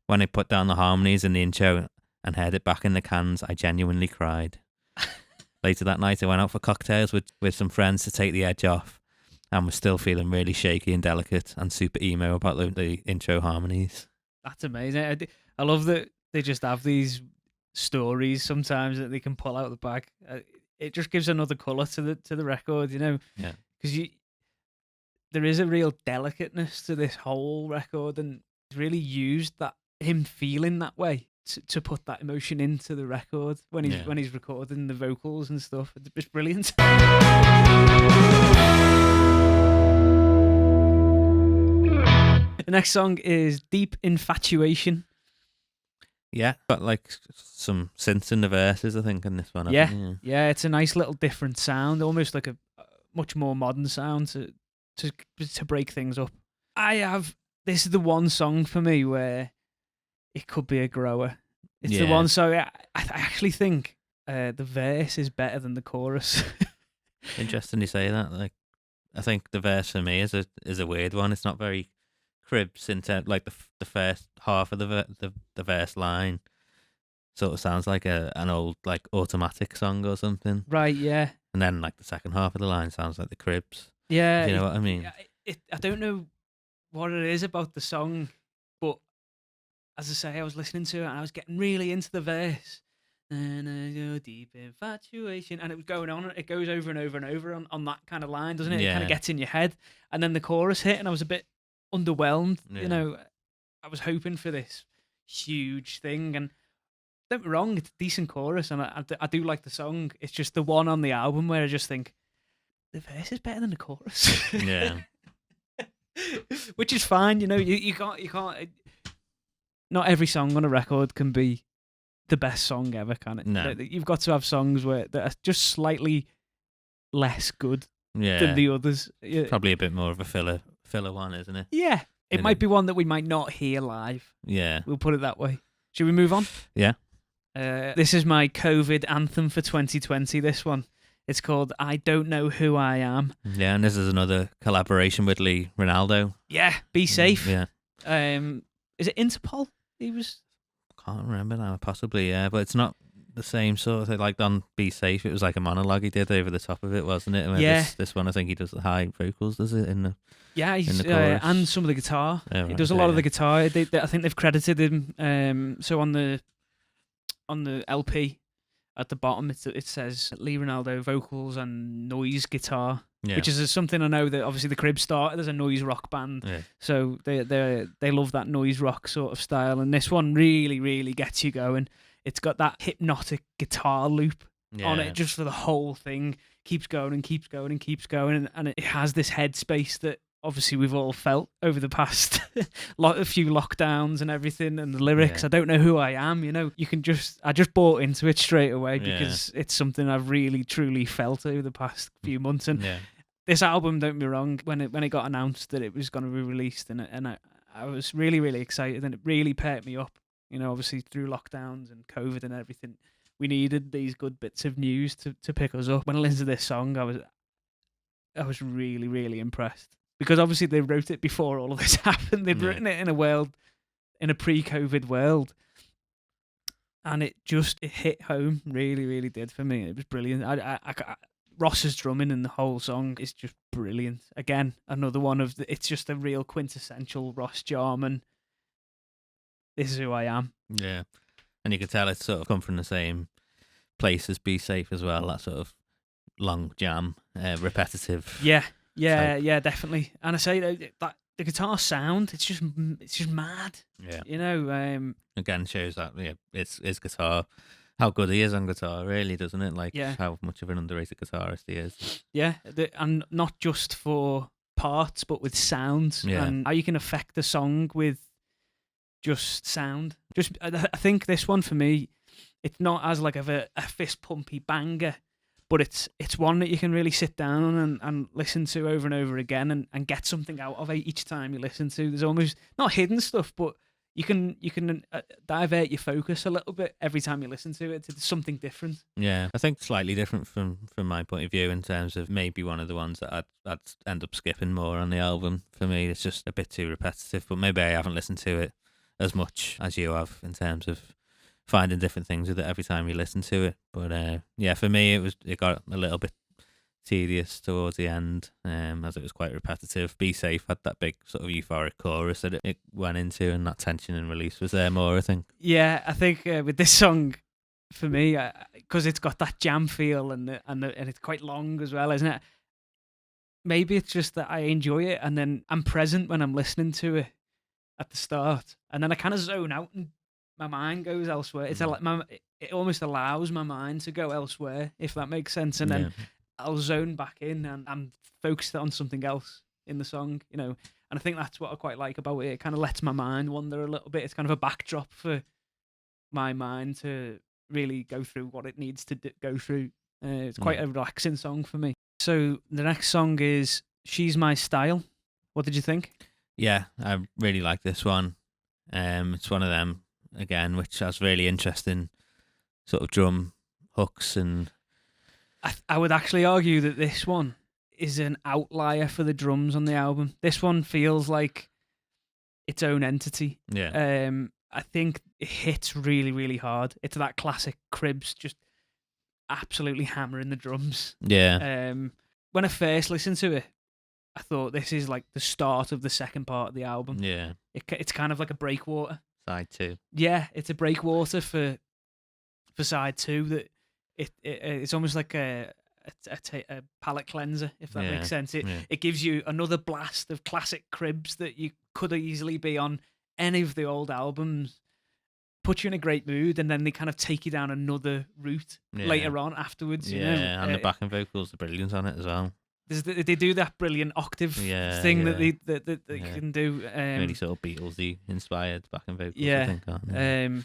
Speaker 2: When I put down the harmonies in the intro and heard it back in the cans, I genuinely cried. Later that night, I went out for cocktails with some friends to take the edge off, and was still feeling really shaky and delicate and super emo about the intro harmonies.
Speaker 1: That's amazing. I love that they just have these stories sometimes that they can pull out the bag. It just gives another colour to the record,
Speaker 2: Yeah.
Speaker 1: Because there is a real delicateness to this whole record, and it's really used that him feeling that way to put that emotion into the record when he's recording the vocals and stuff. It's brilliant. The next song is Deep Infatuation.
Speaker 2: Yeah, got like some synths in the verses, I think, in this one.
Speaker 1: Yeah, it's a nice little different sound, almost like a much more modern sound to break things up. This is the one song for me where it could be a grower. It's the one song I actually think the verse is better than the chorus.
Speaker 2: Interesting you say that. Like, I think the verse for me is a weird one. It's not very cribs into like the first half of the verse line. Sort of sounds like an old like Automatic song or something.
Speaker 1: Right. Yeah.
Speaker 2: And then like the second half of the line sounds like the Cribs.
Speaker 1: Yeah.
Speaker 2: You know what I mean?
Speaker 1: I don't know what it is about the song, but as I say, I was listening to it and I was getting really into the verse. And your deep infatuation, and it was going on. It goes over and over and over on that kind of line, doesn't it?
Speaker 2: Yeah.
Speaker 1: It kind of gets in your head, and then the chorus hit, and I was a bit underwhelmed.
Speaker 2: Yeah.
Speaker 1: I was hoping for this huge thing, and don't get me wrong, it's a decent chorus, and I do like the song. It's just the one on the album where I just think the verse is better than the chorus.
Speaker 2: Yeah.
Speaker 1: Which is fine, you can't. Not every song on a record can be the best song ever, can it?
Speaker 2: No.
Speaker 1: You've got to have songs that are just slightly less good than the others.
Speaker 2: Probably a bit more of a filler one, isn't it?
Speaker 1: Yeah. It might be one that we might not hear live.
Speaker 2: Yeah.
Speaker 1: We'll put it that way. Should we move on?
Speaker 2: Yeah.
Speaker 1: This is my COVID anthem for 2020, this one. It's called I Don't Know Who I Am.
Speaker 2: Yeah, and this is another collaboration with Lee Ronaldo.
Speaker 1: Yeah, Be Safe.
Speaker 2: Yeah.
Speaker 1: Is it Interpol? He was...
Speaker 2: Can't remember now, possibly, yeah. But it's not the same sort of thing. Like on Be Safe, it was like a monologue he did over the top of it, wasn't it? And
Speaker 1: Yeah.
Speaker 2: This one, I think he does the high vocals, does it?
Speaker 1: Yeah,
Speaker 2: in the chorus.
Speaker 1: and some of the guitar.
Speaker 2: Oh,
Speaker 1: He
Speaker 2: right,
Speaker 1: does a
Speaker 2: okay,
Speaker 1: lot of the
Speaker 2: yeah.
Speaker 1: guitar. I think they've credited him. So on the LP at the bottom, it says Lee Ronaldo vocals and noise guitar,
Speaker 2: Yeah.
Speaker 1: which is something I know that obviously the Cribs started as a noise rock band.
Speaker 2: Yeah.
Speaker 1: So they love that noise rock sort of style, and this one really, really gets you going. It's got that hypnotic guitar loop on it just for the whole thing. Keeps going and keeps going and keeps going, and it has this headspace that obviously we've all felt over the past a few lockdowns and everything. And the lyrics,
Speaker 2: Yeah.
Speaker 1: I don't know who I am. I just bought into it straight away because it's something I've really truly felt over the past few months. And this album, don't be wrong, when it got announced that it was going to be released, and I was really, really excited, and it really perked me up. Obviously through lockdowns and COVID and everything, we needed these good bits of news to pick us up. When I listened to this song, I was really, really impressed, because obviously they wrote it before all of this happened. They'd written it in a pre-COVID world, and it hit home. Really, really did for me. It was brilliant. Ross's drumming in the whole song is just brilliant. Again, another one of it's just a real quintessential Ross Jarman. This is who I am.
Speaker 2: Yeah. And you could tell it's sort of come from the same place as Be Safe as well, that sort of long jam, repetitive.
Speaker 1: Yeah,
Speaker 2: type.
Speaker 1: definitely. And I say that the guitar sound, it's just mad.
Speaker 2: Yeah. Again, shows that it's his guitar, how good he is on guitar, really, doesn't it? Like how much of an underrated guitarist he is.
Speaker 1: Yeah, and not just for parts, but with sounds, and how you can affect the song with just sound. I think this one for me, it's not as like a fist pumpy banger, but it's one that you can really sit down on and listen to over and over again and get something out of it each time you listen to. There's almost not hidden stuff, but you can divert your focus a little bit every time you listen to it. It's something different.
Speaker 2: Yeah, I think slightly different from my point of view in terms of maybe one of the ones that I'd end up skipping more on the album. For me, it's just a bit too repetitive, but maybe I haven't listened to it as much as you have in terms of finding different things with it every time you listen to it. But for me, it got a little bit tedious towards the end, as it was quite repetitive. Be Safe had that big sort of euphoric chorus that it went into, and that tension and release was there more, I think.
Speaker 1: Yeah, I think with this song, for me, because it's got that jam feel and it's quite long as well, isn't it? Maybe it's just that I enjoy it, and then I'm present when I'm listening to it at the start, and then I kind of zone out and my mind goes elsewhere. It's it almost allows my mind to go elsewhere, if that makes sense, and then I'll zone back in and I'm focused on something else in the song, and I think that's what I quite like about it. It kind of lets my mind wander a little bit. It's kind of a backdrop for my mind to really go through what it needs to go through. It's quite a relaxing song for me. So the next song is She's My Style. What did you think?
Speaker 2: Yeah, I really like this one. It's one of them, again, which has really interesting sort of drum hooks, and
Speaker 1: I would actually argue that this one is an outlier for the drums on the album. This one feels like its own entity.
Speaker 2: Yeah.
Speaker 1: I think it hits really, really hard. It's that classic Cribs, just absolutely hammering the drums.
Speaker 2: Yeah.
Speaker 1: When I first listened to it, I thought this is like the start of the second part of the album.
Speaker 2: Yeah.
Speaker 1: It's kind of like a breakwater.
Speaker 2: Side 2.
Speaker 1: Yeah, it's a breakwater for side 2. That it's almost like a palate cleanser, if that makes sense. It gives you another blast of classic Cribs that you could easily be on any of the old albums. Put you in a great mood, and then they kind of take you down another route later on afterwards.
Speaker 2: Yeah, and the backing vocals are brilliant on it as well.
Speaker 1: They do that brilliant octave thing that they can do.
Speaker 2: Really sort of Beatlesy inspired backing vocals.
Speaker 1: Yeah.
Speaker 2: I think, aren't they?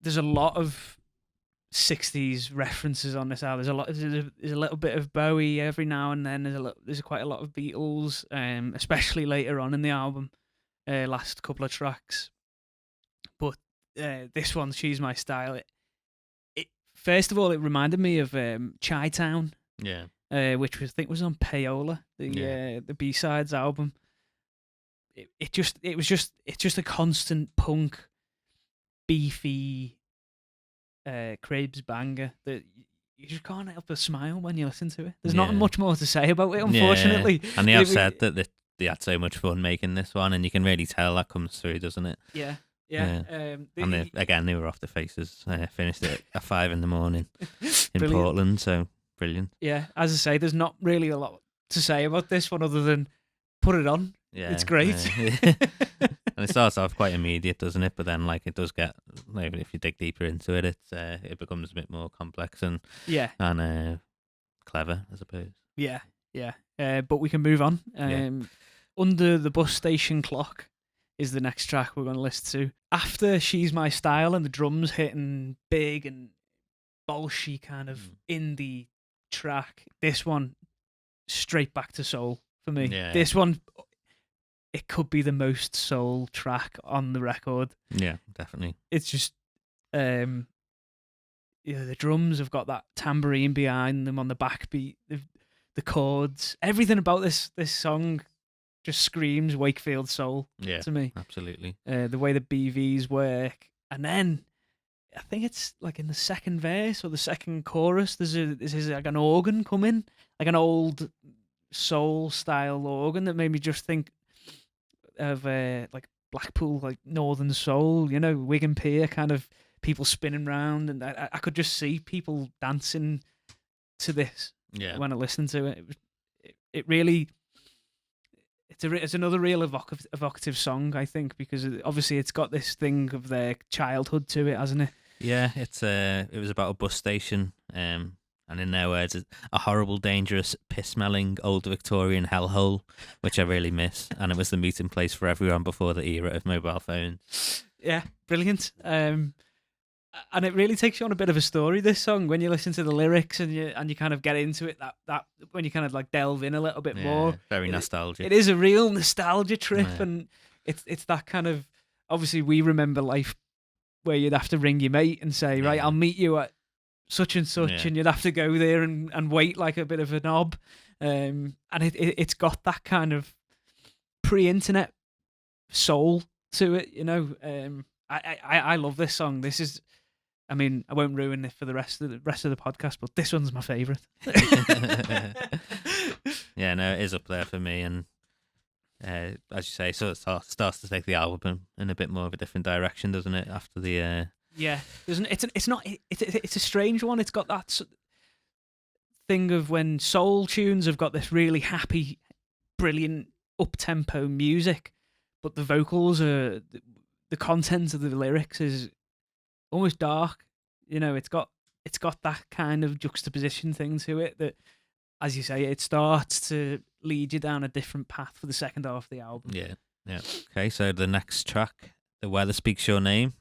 Speaker 1: There's a lot of 60s references on this album. There's a little bit of Bowie every now and then. There's quite a lot of Beatles, especially later on in the album, last couple of tracks. But this one, She's My Style. It first of all, it reminded me of Chi-Town.
Speaker 2: Yeah.
Speaker 1: Which I think was on Payola, the B-sides album. It's just a constant punk, beefy Craib's banger that you just can't help but smile when you listen to it. There's
Speaker 2: Yeah.
Speaker 1: not much more to say about it, unfortunately.
Speaker 2: Yeah. And they have said that they had so much fun making this one, and you can really tell that comes through, doesn't it?
Speaker 1: Yeah.
Speaker 2: And they were off the faces. Finished it at 5 a.m. in
Speaker 1: Brilliant.
Speaker 2: Portland, so brilliant.
Speaker 1: Yeah, as I say, there's not really a lot to say about this one other than put it on.
Speaker 2: Yeah,
Speaker 1: it's great.
Speaker 2: And it starts off quite immediate, doesn't it? But then, like, it does get, like, if you dig deeper into it, it becomes a bit more complex and clever, I suppose.
Speaker 1: Yeah. But we can move on. Under the Bus Station Clock is the next track we're going to listen to. After She's My Style and the drums hitting big and bolshy kind of indie track, this one straight back to soul for me.
Speaker 2: Yeah.
Speaker 1: This one, it could be the most soul track on the record.
Speaker 2: Yeah, definitely.
Speaker 1: It's just, the drums have got that tambourine behind them on the backbeat, the chords, everything about this song just screams Wakefield soul to me.
Speaker 2: Absolutely.
Speaker 1: The way the BVs work, and then I think it's like in the second verse or the second chorus, there's like an organ coming, like an old soul style organ that made me just think of like Blackpool, like Northern Soul, Wigan Pier kind of people spinning round, and I could just see people dancing to this when I listened to it. It really. It's another real evocative song, I think, because obviously it's got this thing of their childhood to it, hasn't it?
Speaker 2: Yeah, it was about a bus station, and in their words, a horrible, dangerous, piss-smelling old Victorian hellhole, which I really miss, and it was the meeting place for everyone before the era of mobile phones.
Speaker 1: Yeah, brilliant. And it really takes you on a bit of a story, this song, when you listen to the lyrics and you kind of get into it, that when you kind of like delve in a little bit more.
Speaker 2: Very nostalgic.
Speaker 1: It is a real nostalgia trip, and it's that kind of, obviously we remember life where you'd have to ring your mate and say, right, I'll meet you at such and such, and you'd have to go there and wait like a bit of a knob. And it's got that kind of pre-internet soul to it, I love this song. This is, I mean, I won't ruin it for the rest of the podcast, but this one's my favourite.
Speaker 2: Yeah, no, it is up there for me, and as you say, so it starts to take the album in a bit more of a different direction, doesn't it? After the it's a strange one. It's got that thing of when soul tunes have got this really happy, brilliant up-tempo music, but the vocals are the content of the lyrics is almost dark. It's got that kind of juxtaposition thing to it that, as you say, it starts to lead you down a different path for the second half of the album. Yeah. Okay, so the next track, The Weather Speaks Your Name,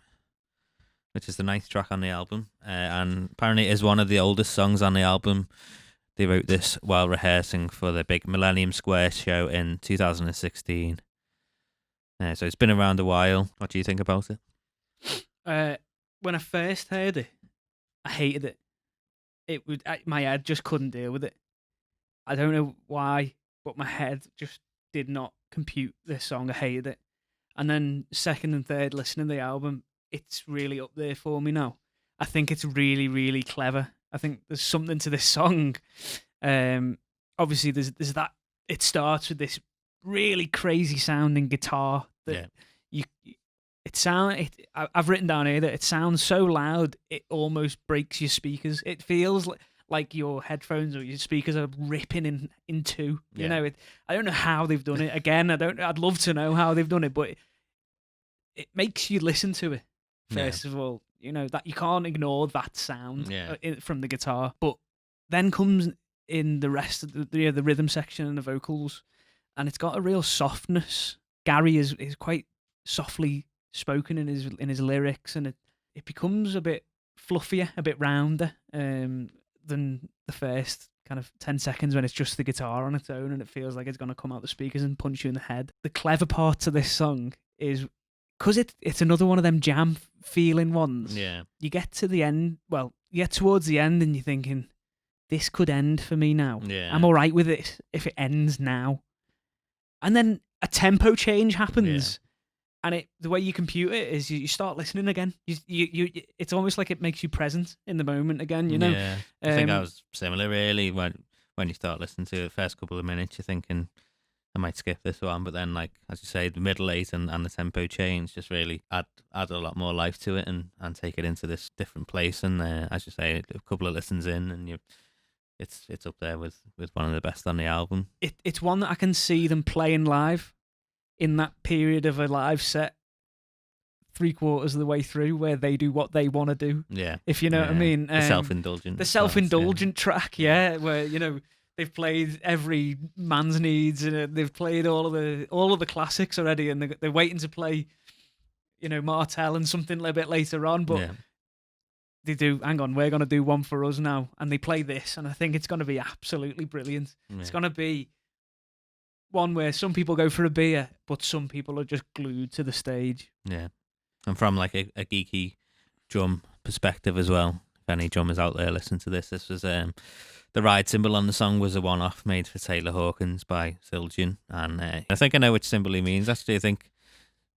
Speaker 2: which is the 9th track on the album, and apparently it is one of the oldest songs on the album. They wrote this while rehearsing for the big Millennium Square show in 2016. So it's been around a while. What do you think about it?
Speaker 1: When I first heard it, I hated it. My head just couldn't deal with it. I don't know why, but my head just did not compute this song. I hated it. And then second and third listening to the album, it's really up there for me now. I think it's really, really clever. I think there's something to this song. Obviously, there's that. It starts with this really crazy sounding guitar that I've written down here that it sounds so loud it almost breaks your speakers. It feels like your headphones or your speakers are ripping in two. I don't know how they've done it. Again, I'd love to know how they've done it, but it makes you listen to it. First of all, that you can't ignore that sound from the guitar. But then comes in the rest of the rhythm section and the vocals, and it's got a real softness. Gary is quite softly spoken in his lyrics, and it becomes a bit fluffier, a bit rounder than the first kind of 10 seconds when it's just the guitar on its own and it feels like it's going to come out the speakers and punch you in the head. The clever part to this song is because it's another one of them jam feeling ones.
Speaker 2: Yeah.
Speaker 1: You get to the end, you get towards the end and you're thinking, this could end for me now.
Speaker 2: Yeah.
Speaker 1: I'm all right with it if it ends now. And then a tempo change happens. And the way you compute it is you start listening again. It's almost like it makes you present in the moment again.
Speaker 2: Yeah, I think I
Speaker 1: Um,
Speaker 2: was similar really. When you start listening to the first couple of minutes, you're thinking, I might skip this one, but then, like as you say, the middle eight and the tempo change just really add a lot more life to it and take it into this different place. And as you say, a couple of listens in, and it's up there with one of the best on the album.
Speaker 1: It's one that I can see them playing live in that period of a live set, 3/4 of the way through, where they do what they want to do.
Speaker 2: Yeah,
Speaker 1: If you know what I mean.
Speaker 2: The self-indulgent.
Speaker 1: The self-indulgent track, where they've played every man's needs, and they've played all of the classics already, and they're waiting to play, Martell and something a little bit later on, but they do. Hang on, we're gonna do one for us now, and they play this, and I think it's gonna be absolutely brilliant.
Speaker 2: Yeah.
Speaker 1: It's gonna be one where some people go for a beer, but some people are just glued to the stage.
Speaker 2: Yeah, and from like a geeky drum perspective as well. If any drummers out there listen to this was the ride cymbal on the song was a one-off made for Taylor Hawkins by Zildjian, and I think I know which cymbal he means. Actually, I think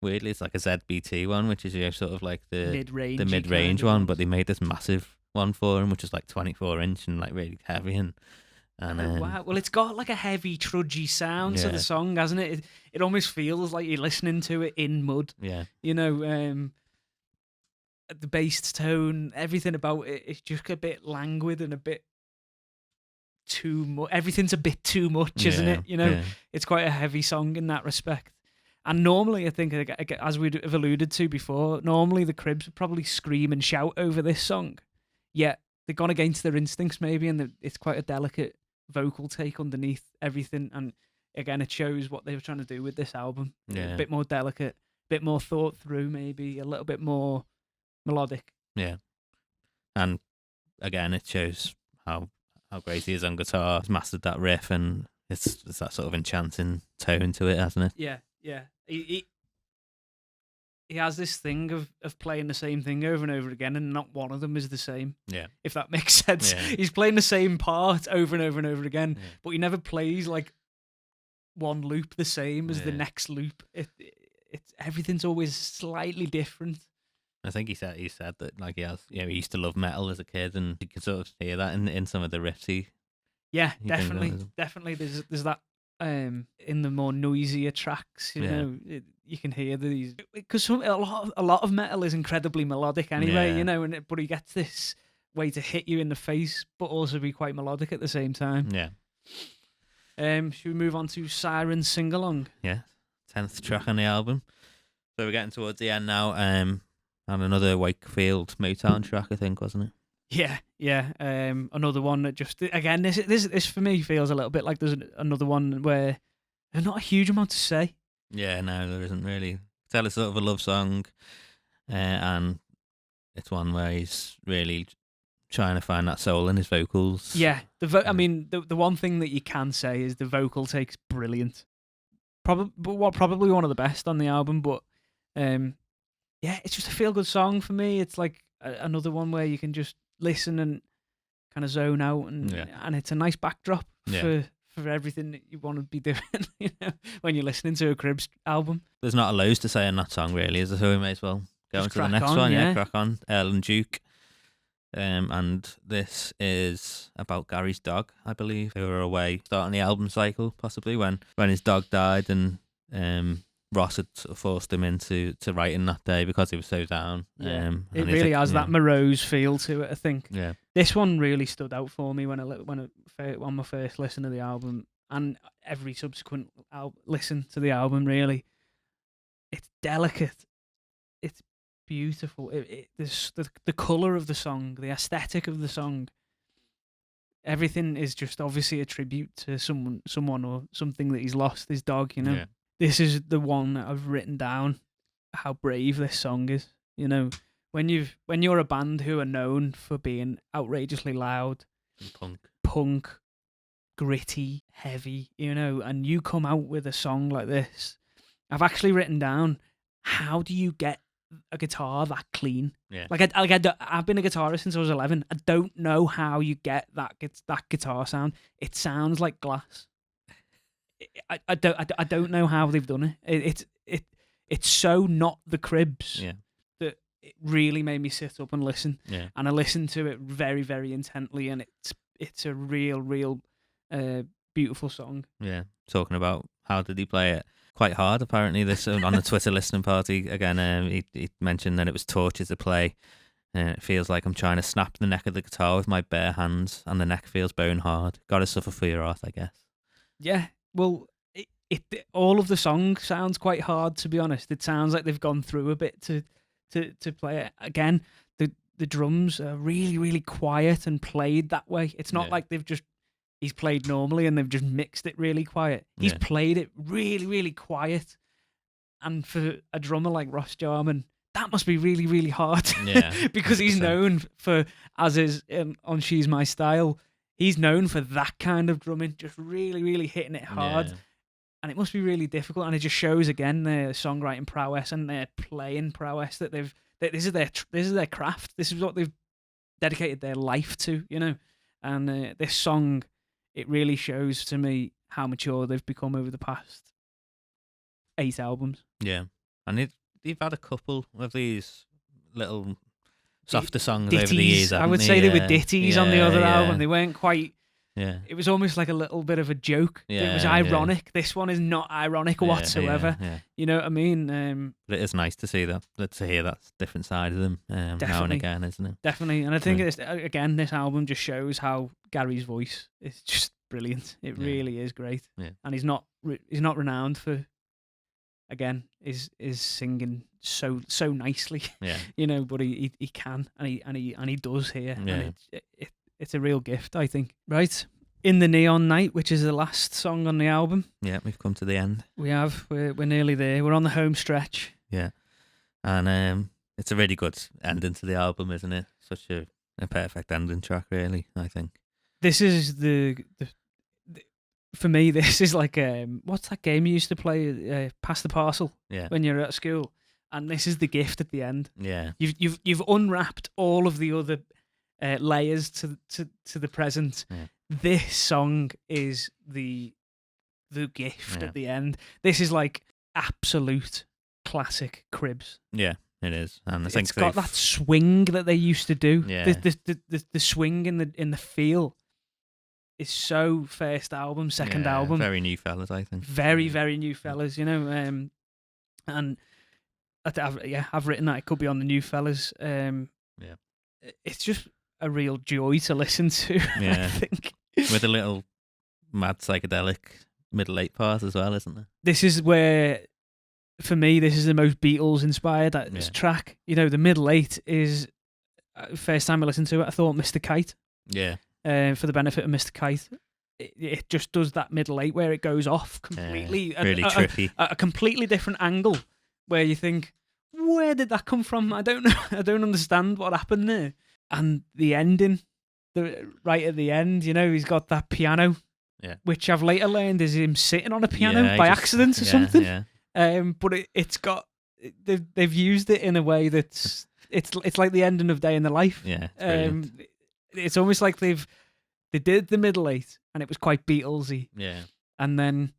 Speaker 2: weirdly it's like a ZBT one, which is sort of like the mid-range one, but they made this massive one for him, which is like 24-inch and like really heavy and
Speaker 1: wow. Well, it's got like a heavy, trudgy sound to the song, hasn't it? It almost feels like you're listening to it in mud.
Speaker 2: Yeah.
Speaker 1: The bass tone, everything about it, it's just a bit languid and a bit too much. Everything's a bit too much, isn't it? It's quite a heavy song in that respect. And normally, I think, as we have alluded to before, normally the Cribs would probably scream and shout over this song. Yet they've gone against their instincts maybe, and it's quite a delicate vocal take underneath everything. And again, it shows what they were trying to do with this album.
Speaker 2: Yeah.
Speaker 1: A bit more delicate, a bit more thought through, maybe a little bit more melodic.
Speaker 2: Yeah. And again, it shows how great he is on guitar. He's mastered that riff, and it's that sort of enchanting tone to it, hasn't it?
Speaker 1: Yeah. He has this thing of playing the same thing over and over again, and not one of them is the same.
Speaker 2: Yeah.
Speaker 1: If that makes sense.
Speaker 2: Yeah.
Speaker 1: He's playing the same part over and over and over again, but he never plays like one loop the same as the next loop. It's everything's always slightly different.
Speaker 2: I think he said that like he used to love metal as a kid, and you could sort of hear that in some of the riffs.
Speaker 1: Definitely. There's that in the more noisier tracks. You can hear these because a lot of metal is incredibly melodic anyway. But he gets this way to hit you in the face, but also be quite melodic at the same time.
Speaker 2: Yeah.
Speaker 1: Should we move on to Siren Singalong?
Speaker 2: Yeah, 10th track on the album. So we're getting towards the end now. And another Wakefield Motown track, I think, wasn't it?
Speaker 1: Yeah. Another one that just again this for me feels a little bit like there's another one where there's not a huge amount to say.
Speaker 2: Yeah, no, there isn't really. Tell it's sort of a love song, and it's one where he's really trying to find that soul in his vocals.
Speaker 1: Yeah, I mean, the one thing that you can say is the vocal take's brilliant. Probably one of the best on the album, but it's just a feel-good song for me. It's like another one where you can just listen and kind of zone out, and it's a nice backdrop for everything that you want to be doing. When you're listening to a Cribs album.
Speaker 2: There's not a loads to say in that song, really, is there? So we may as well go
Speaker 1: just
Speaker 2: into the next
Speaker 1: on,
Speaker 2: one.
Speaker 1: yeah,
Speaker 2: crack on. Earl and Duke. And this is about Gary's dog, I believe. They were away starting the album cycle, possibly when his dog died, and Ross had sort of forced him into writing that day because he was so down.
Speaker 1: It really has that morose feel to it, I think.
Speaker 2: Yeah.
Speaker 1: This one really stood out for me on my first listen to the album, and every subsequent listen to the album. Really, it's delicate. It's beautiful. The color of the song, the aesthetic of the song. Everything is just obviously a tribute to someone or something that he's lost. His dog,
Speaker 2: Yeah.
Speaker 1: This is the one that I've written down how brave this song is. When you're a band who are known for being outrageously loud, punk, gritty, heavy, and you come out with a song like this. I've actually written down, how do you get a guitar that clean?
Speaker 2: Yeah.
Speaker 1: I've been a guitarist since I was 11. I don't know how you get that guitar sound. It sounds like glass. I don't know how they've done it. it's so not the Cribs
Speaker 2: Yeah.
Speaker 1: that it really made me sit up and listen.
Speaker 2: Yeah.
Speaker 1: And I listened to it very, very intently, and it's a real beautiful song.
Speaker 2: Yeah. Talking about how did he play it? Quite hard, apparently. This on the Twitter listening party again. He mentioned that it was torture to play. It feels like I'm trying to snap the neck of the guitar with my bare hands, and the neck feels bone hard. Gotta suffer for your art, I guess.
Speaker 1: Yeah, well, it all of the song sounds quite hard, to be honest. It sounds like they've gone through a bit to play it. Again, the drums are really, really quiet and played that way. It's not like he's played normally and they've just mixed it really quiet. He's played it really, really quiet. And for a drummer like Ross Jarman, that must be really, really hard.
Speaker 2: Yeah.
Speaker 1: Because he's
Speaker 2: 100%.
Speaker 1: known for, as is on She's My Style, he's known for that kind of drumming, just really, really hitting it hard.
Speaker 2: Yeah.
Speaker 1: And it must be really difficult. And it just shows, again, their songwriting prowess and their playing prowess, that this is their craft. This is what they've dedicated their life to, you know. And this song, it really shows to me how mature they've become over the past 8 albums.
Speaker 2: Yeah. And they've had a couple of these little softer songs over the years.
Speaker 1: I would say they were ditties on the other album. They weren't quite.
Speaker 2: Yeah.
Speaker 1: It was almost like a little bit of a joke.
Speaker 2: Yeah,
Speaker 1: It was ironic. This one is not ironic whatsoever.
Speaker 2: Yeah.
Speaker 1: You know what I mean?
Speaker 2: But it is nice to see that, to hear that different side of them now and again, isn't it?
Speaker 1: Definitely. And I think again, this album just shows how Gary's voice is just brilliant. It really is great.
Speaker 2: Yeah.
Speaker 1: And he's not renowned for, again, is singing so nicely.
Speaker 2: Yeah.
Speaker 1: You know, but he can, and he does here.
Speaker 2: Yeah.
Speaker 1: And it's a real gift, I think. Right. In the Neon Night, which is the last song on the album.
Speaker 2: Yeah, we've come to the end.
Speaker 1: We have. We're nearly there. We're on the home stretch.
Speaker 2: Yeah. And it's a really good ending to the album, isn't it? Such a perfect ending track, really, I think.
Speaker 1: This is the for me, this is like what's that game you used to play? Pass the Parcel.
Speaker 2: Yeah.
Speaker 1: When you're at school, and this is the gift at the end.
Speaker 2: Yeah.
Speaker 1: You've unwrapped all of the other layers to the present.
Speaker 2: Yeah.
Speaker 1: This song is the gift at the end. This is like absolute classic Cribs.
Speaker 2: Yeah, it is, and I think
Speaker 1: it's got that swing that they used to do.
Speaker 2: Yeah.
Speaker 1: The swing in the feel is so first album, second album.
Speaker 2: Very new fellas, I think.
Speaker 1: Very, very new fellas, you know. And I've written that it could be on the new fellas. It's just a real joy to listen to.
Speaker 2: Yeah.
Speaker 1: I think
Speaker 2: with a little mad psychedelic middle 8 part as well, isn't there?
Speaker 1: This is where, for me, this is the most Beatles inspired track. You know, the middle 8 is first time I listened to it, I thought Mr. Kite.
Speaker 2: Yeah.
Speaker 1: For the benefit of Mr. Kite, it just does that middle 8 where it goes off completely,
Speaker 2: really trippy,
Speaker 1: a completely different angle where you think, where did that come from? I don't know. I don't understand what happened there. And the ending, right at the end, you know, he's got that piano, which I've later learned is him sitting on a piano by accident or something. Yeah. But it's got they've used it in a way that's it's like the ending of Day in the Life.
Speaker 2: Yeah.
Speaker 1: It's almost like they did the middle 8 and it was quite Beatlesy.
Speaker 2: Yeah.
Speaker 1: And then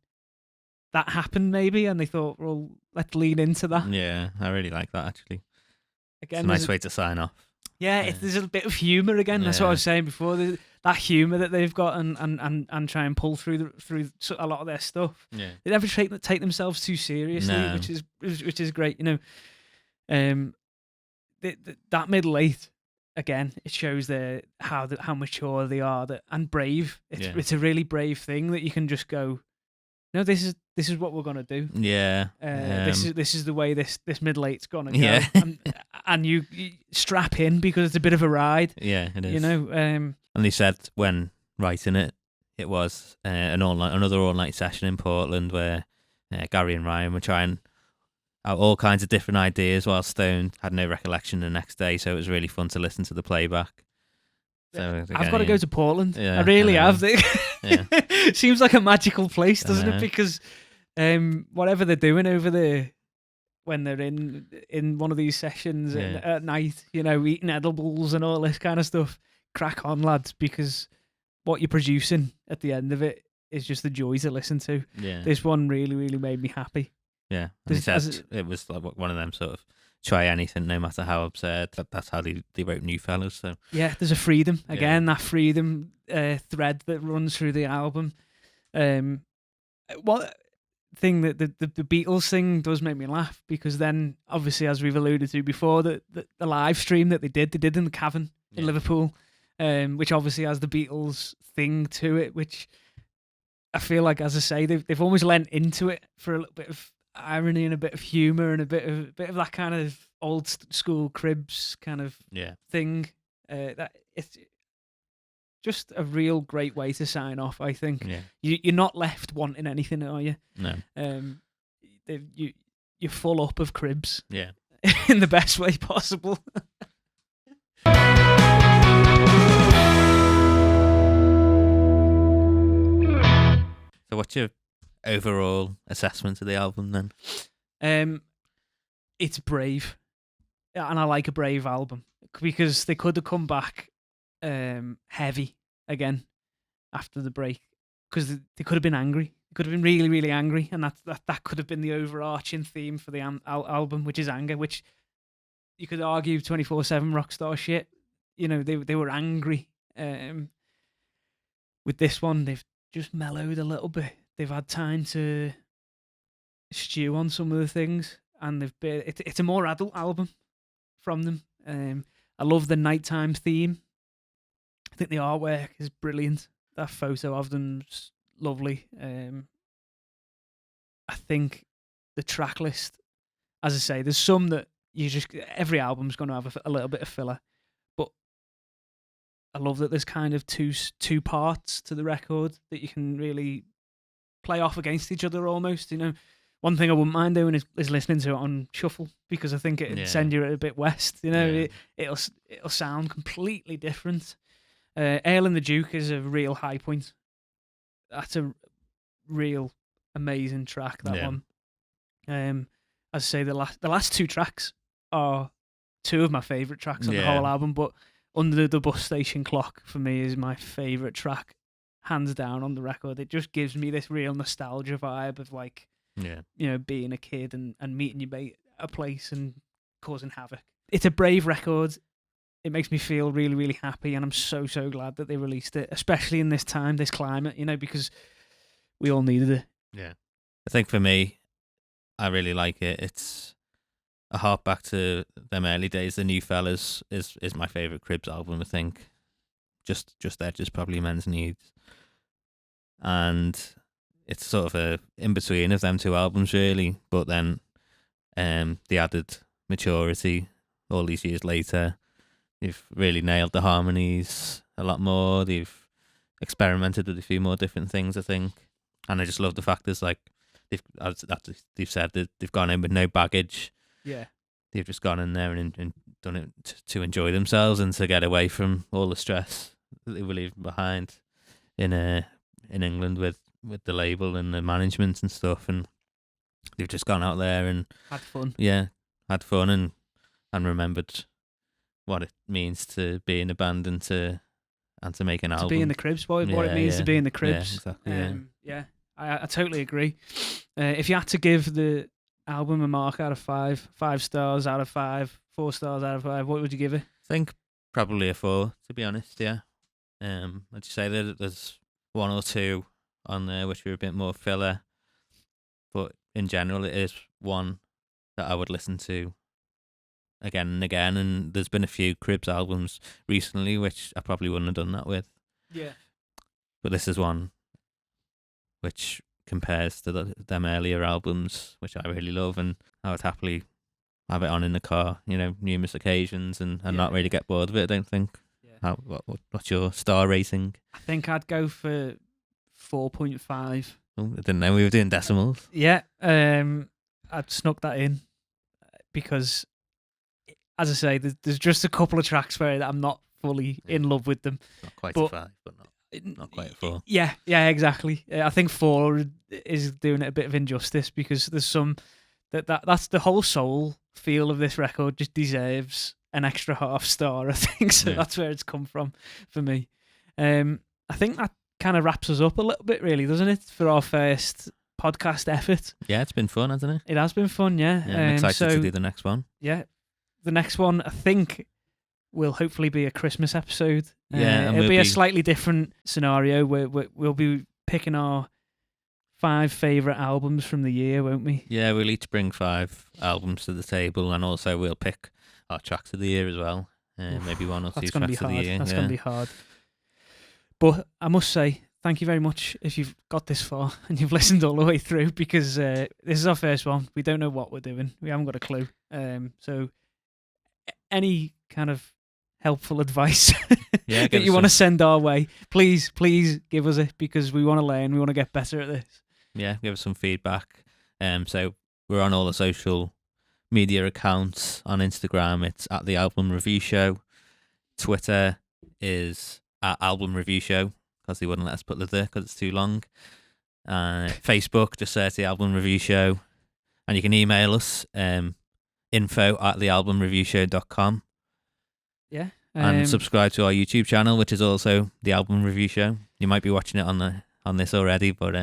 Speaker 1: that happened maybe, and they thought, well, let's lean into that.
Speaker 2: Yeah, I really like that actually.
Speaker 1: Again,
Speaker 2: it's a nice way to sign off.
Speaker 1: Yeah, there's a bit of humour again. That's what I was saying before. That humour that they've got and try and pull through a lot of their stuff.
Speaker 2: Yeah.
Speaker 1: They never take themselves too seriously, which is great. You know, that middle 8 again. It shows how mature they are and brave. It's a really brave thing that you can just go, no, this is what we're gonna do.
Speaker 2: Yeah.
Speaker 1: This is the way this middle 8's gonna go.
Speaker 2: Yeah.
Speaker 1: and you strap in because it's a bit of a ride.
Speaker 2: Yeah, it is.
Speaker 1: You know.
Speaker 2: And they said when writing it, it was another all-night session in Portland where Gary and Ryan were trying out all kinds of different ideas while Stone had no recollection the next day. So it was really fun to listen to the playback. So again,
Speaker 1: I've got to go to Portland.
Speaker 2: Yeah,
Speaker 1: I really have.
Speaker 2: Yeah.
Speaker 1: Seems like a magical place, doesn't it? Because whatever they're doing over there when they're in one of these sessions at night, you know, eating edibles and all this kind of stuff, crack on, lads, because what you're producing at the end of it is just a joy to listen to.
Speaker 2: Yeah.
Speaker 1: This one really, really made me happy.
Speaker 2: Yeah, and he
Speaker 1: There's-
Speaker 2: said it was like one of them sort of try anything, no matter how absurd. That's how they wrote New Fellas. So
Speaker 1: Yeah, there's a freedom
Speaker 2: Yeah.
Speaker 1: again. That freedom thread that runs through the album. What thing that the Beatles thing does make me laugh, because then obviously, as we've alluded to before, the live stream that they did in the cavern in
Speaker 2: Yeah.
Speaker 1: Liverpool, which obviously has the Beatles thing to it, which I feel like, as I say, they've almost lent into it for a little bit of irony and a bit of humor and a bit of that kind of old school Cribs kind of
Speaker 2: yeah,
Speaker 1: thing. That it's just a real great way to sign off. I think
Speaker 2: yeah,
Speaker 1: you're not left wanting anything, are you?
Speaker 2: no,
Speaker 1: You're full up of Cribs
Speaker 2: yeah.
Speaker 1: in the best way possible.
Speaker 2: So what's your overall assessment of the album then?
Speaker 1: It's brave, and I like a brave album, because they could have come back heavy again after the break, because they could have been angry. They could have been really, really angry, and that could have been the overarching theme for the album, which is anger. Which you could argue 24/7 Rockstar shit. You know, they were angry. With this one, they've just mellowed a little bit. They've had time to stew on some of the things, and it's a more adult album from them. I love the nighttime theme. I think the artwork is brilliant. That photo of them's lovely. I think the track list, as I say, there's some that every album's going to have a little bit of filler, but I love that there's kind of two parts to the record that you can really play off against each other almost. You know, one thing I wouldn't mind doing is listening to it on shuffle, because I think it'd send you a bit west. You know, it'll sound completely different. Ale and the Duke is a real high point. That's a real amazing track. That one. As I say, the last two tracks are two of my favourite tracks on the whole album, but Under the Bus Station Clock for me is my favourite track, hands down, on the record. It just gives me this real nostalgia vibe of, like, you know, being a kid and meeting your mate at a place and causing havoc. It's a brave record. It makes me feel really, really happy, and I'm so, so glad that they released it, especially in this time, this climate, you know, because we all needed it.
Speaker 2: Yeah. I think for me, I really like it. It's a hark back to them early days. The New Fellas is my favourite Cribs album, I think. Just Edge is probably Men's Needs. And it's sort of a in-between of them two albums, really. But then the added maturity all these years later, they've really nailed the harmonies a lot more. They've experimented with a few more different things, I think. And I just love the fact there's, like, they've said that they've gone in with no baggage.
Speaker 1: Yeah.
Speaker 2: They've just gone in there and done it to enjoy themselves and to get away from all the stress that they were leaving behind in England with the label and the management and stuff. And they've just gone out there and
Speaker 1: had fun.
Speaker 2: Yeah, had fun and remembered what it means to be in a band and to make an album.
Speaker 1: To be in the Cribs, what it means to be in the Cribs.
Speaker 2: Yeah, exactly.
Speaker 1: I totally agree. If you had to give the album a mark out of 5 stars out of 5, 4 stars out of 5, what would you give it?
Speaker 2: I think probably a 4, to be honest. Yeah. I'd say that there's 1 or 2 on there which are a bit more filler, but in general, it is one that I would listen to again and again. And there's been a few Cribs albums recently which I probably wouldn't have done that with.
Speaker 1: Yeah.
Speaker 2: But this is one which compares to them earlier albums, which I really love, and I would happily have it on in the car, you know, numerous occasions, and not really get bored of it, I don't think. Yeah. What's your star rating?
Speaker 1: I think I'd go for 4.5.
Speaker 2: Oh, I didn't know we were doing decimals.
Speaker 1: Yeah, I'd snuck that in because, as I say, there's just a couple of tracks where I'm not fully in love with them.
Speaker 2: Not quite a 5, but not quite a 4.
Speaker 1: Yeah, exactly. I think 4 is doing it a bit of injustice, because there's some that's the whole soul feel of this record just deserves an extra half star, I think. So that's where it's come from for me. I think that kind of wraps us up a little bit, really, doesn't it, for our first podcast effort.
Speaker 2: Yeah, it's been fun, hasn't it?
Speaker 1: It has been fun, yeah.
Speaker 2: Yeah, I'm excited to do the next one.
Speaker 1: Yeah, the next one I think will hopefully be a Christmas episode.
Speaker 2: Yeah, and
Speaker 1: it'll be a slightly different scenario where we'll be picking our 5 favourite albums from the year, won't we?
Speaker 2: Yeah, we'll each bring 5 albums to the table, and also we'll pick our tracks of the year as well. Maybe 1 or 2 tracks of the year.
Speaker 1: That's going to be hard. But I must say, thank you very much if you've got this far and you've listened all the way through, because this is our first one. We don't know what we're doing. We haven't got a clue. So any kind of helpful advice that you want to send our way, please give us it, because we want to learn. We want to get better at this.
Speaker 2: Yeah, give us some feedback. So we're on all the social media accounts. On Instagram, it's at The Album Review Show. Twitter is at Album Review Show, because they wouldn't let us put the because it's too long. Facebook, just search The Album Review Show. And you can email us, info@thealbumreviewshow.com.
Speaker 1: Yeah.
Speaker 2: And subscribe to our YouTube channel, which is also The Album Review Show. You might be watching it on this already, but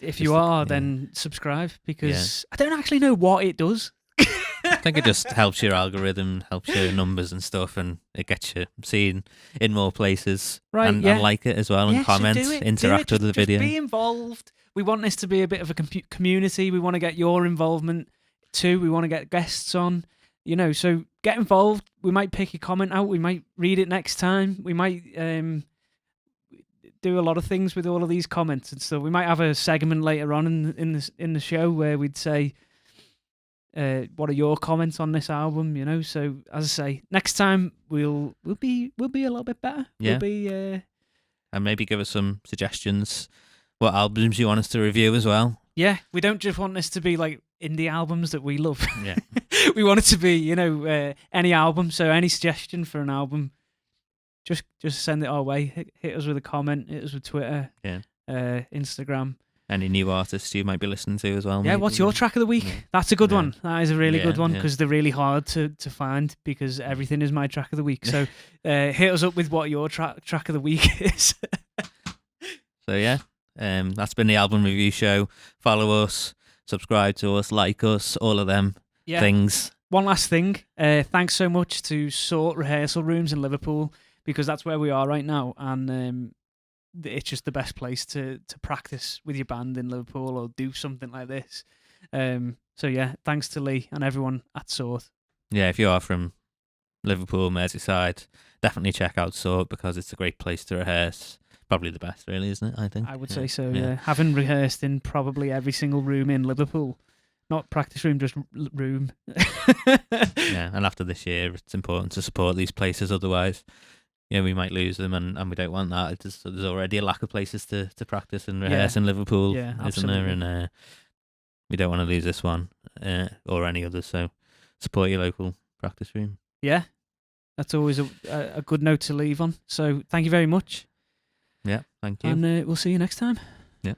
Speaker 1: if you are, then subscribe, because I don't actually know what it does.
Speaker 2: I think it just helps your algorithm, helps your numbers and stuff, and it gets you seen in more places.
Speaker 1: Right,
Speaker 2: and like it as well, and comment, interact with the video.
Speaker 1: Just be involved. We want this to be a bit of a community. We want to get your involvement too. We want to get guests on, so get involved. We might pick your comment out. We might read it next time. We might do a lot of things with all of these comments, and so we might have a segment later on in the show where we'd say, what are your comments on this album? So as I say, next time we'll be a little bit better.
Speaker 2: Yeah.
Speaker 1: We'll be
Speaker 2: and maybe give us some suggestions, what albums you want us to review as well.
Speaker 1: Yeah, we don't just want this to be like indie albums that we love.
Speaker 2: Yeah.
Speaker 1: We want it to be, any album. So any suggestion for an album, just send it our way. Hit us with a comment. Hit us with Twitter.
Speaker 2: Yeah.
Speaker 1: Instagram.
Speaker 2: Any new artists you might be listening to as well.
Speaker 1: Yeah,
Speaker 2: maybe.
Speaker 1: What's your track of the week? Yeah. That's a good one. That is a really good one, because they're really hard to find, because everything is my track of the week. So hit us up with what your track of the week is.
Speaker 2: So yeah, that's been The Album Review Show. Follow us, subscribe to us, like us, all of them things.
Speaker 1: One last thing. Thanks so much to Sort Rehearsal Rooms in Liverpool, because that's where we are right now, and it's just the best place to practice with your band in Liverpool or do something like this. So yeah, thanks to Lee and everyone at Sort.
Speaker 2: Yeah, if you are from Liverpool, Merseyside, definitely check out Sort, because it's a great place to rehearse. Probably the best, really, isn't it? I think.
Speaker 1: I would say so, yeah. Having rehearsed in probably every single room in Liverpool. Not practice room, just room.
Speaker 2: Yeah, and after this year, it's important to support these places, otherwise we might lose them, and we don't want that. There's already a lack of places to practice and rehearse in Liverpool, isn't there? And we don't want to lose this one or any others, so support your local practice room. Yeah,
Speaker 1: that's always a good note to leave on. So thank you very much.
Speaker 2: Yeah, thank you.
Speaker 1: And we'll see you next time.
Speaker 2: Yeah.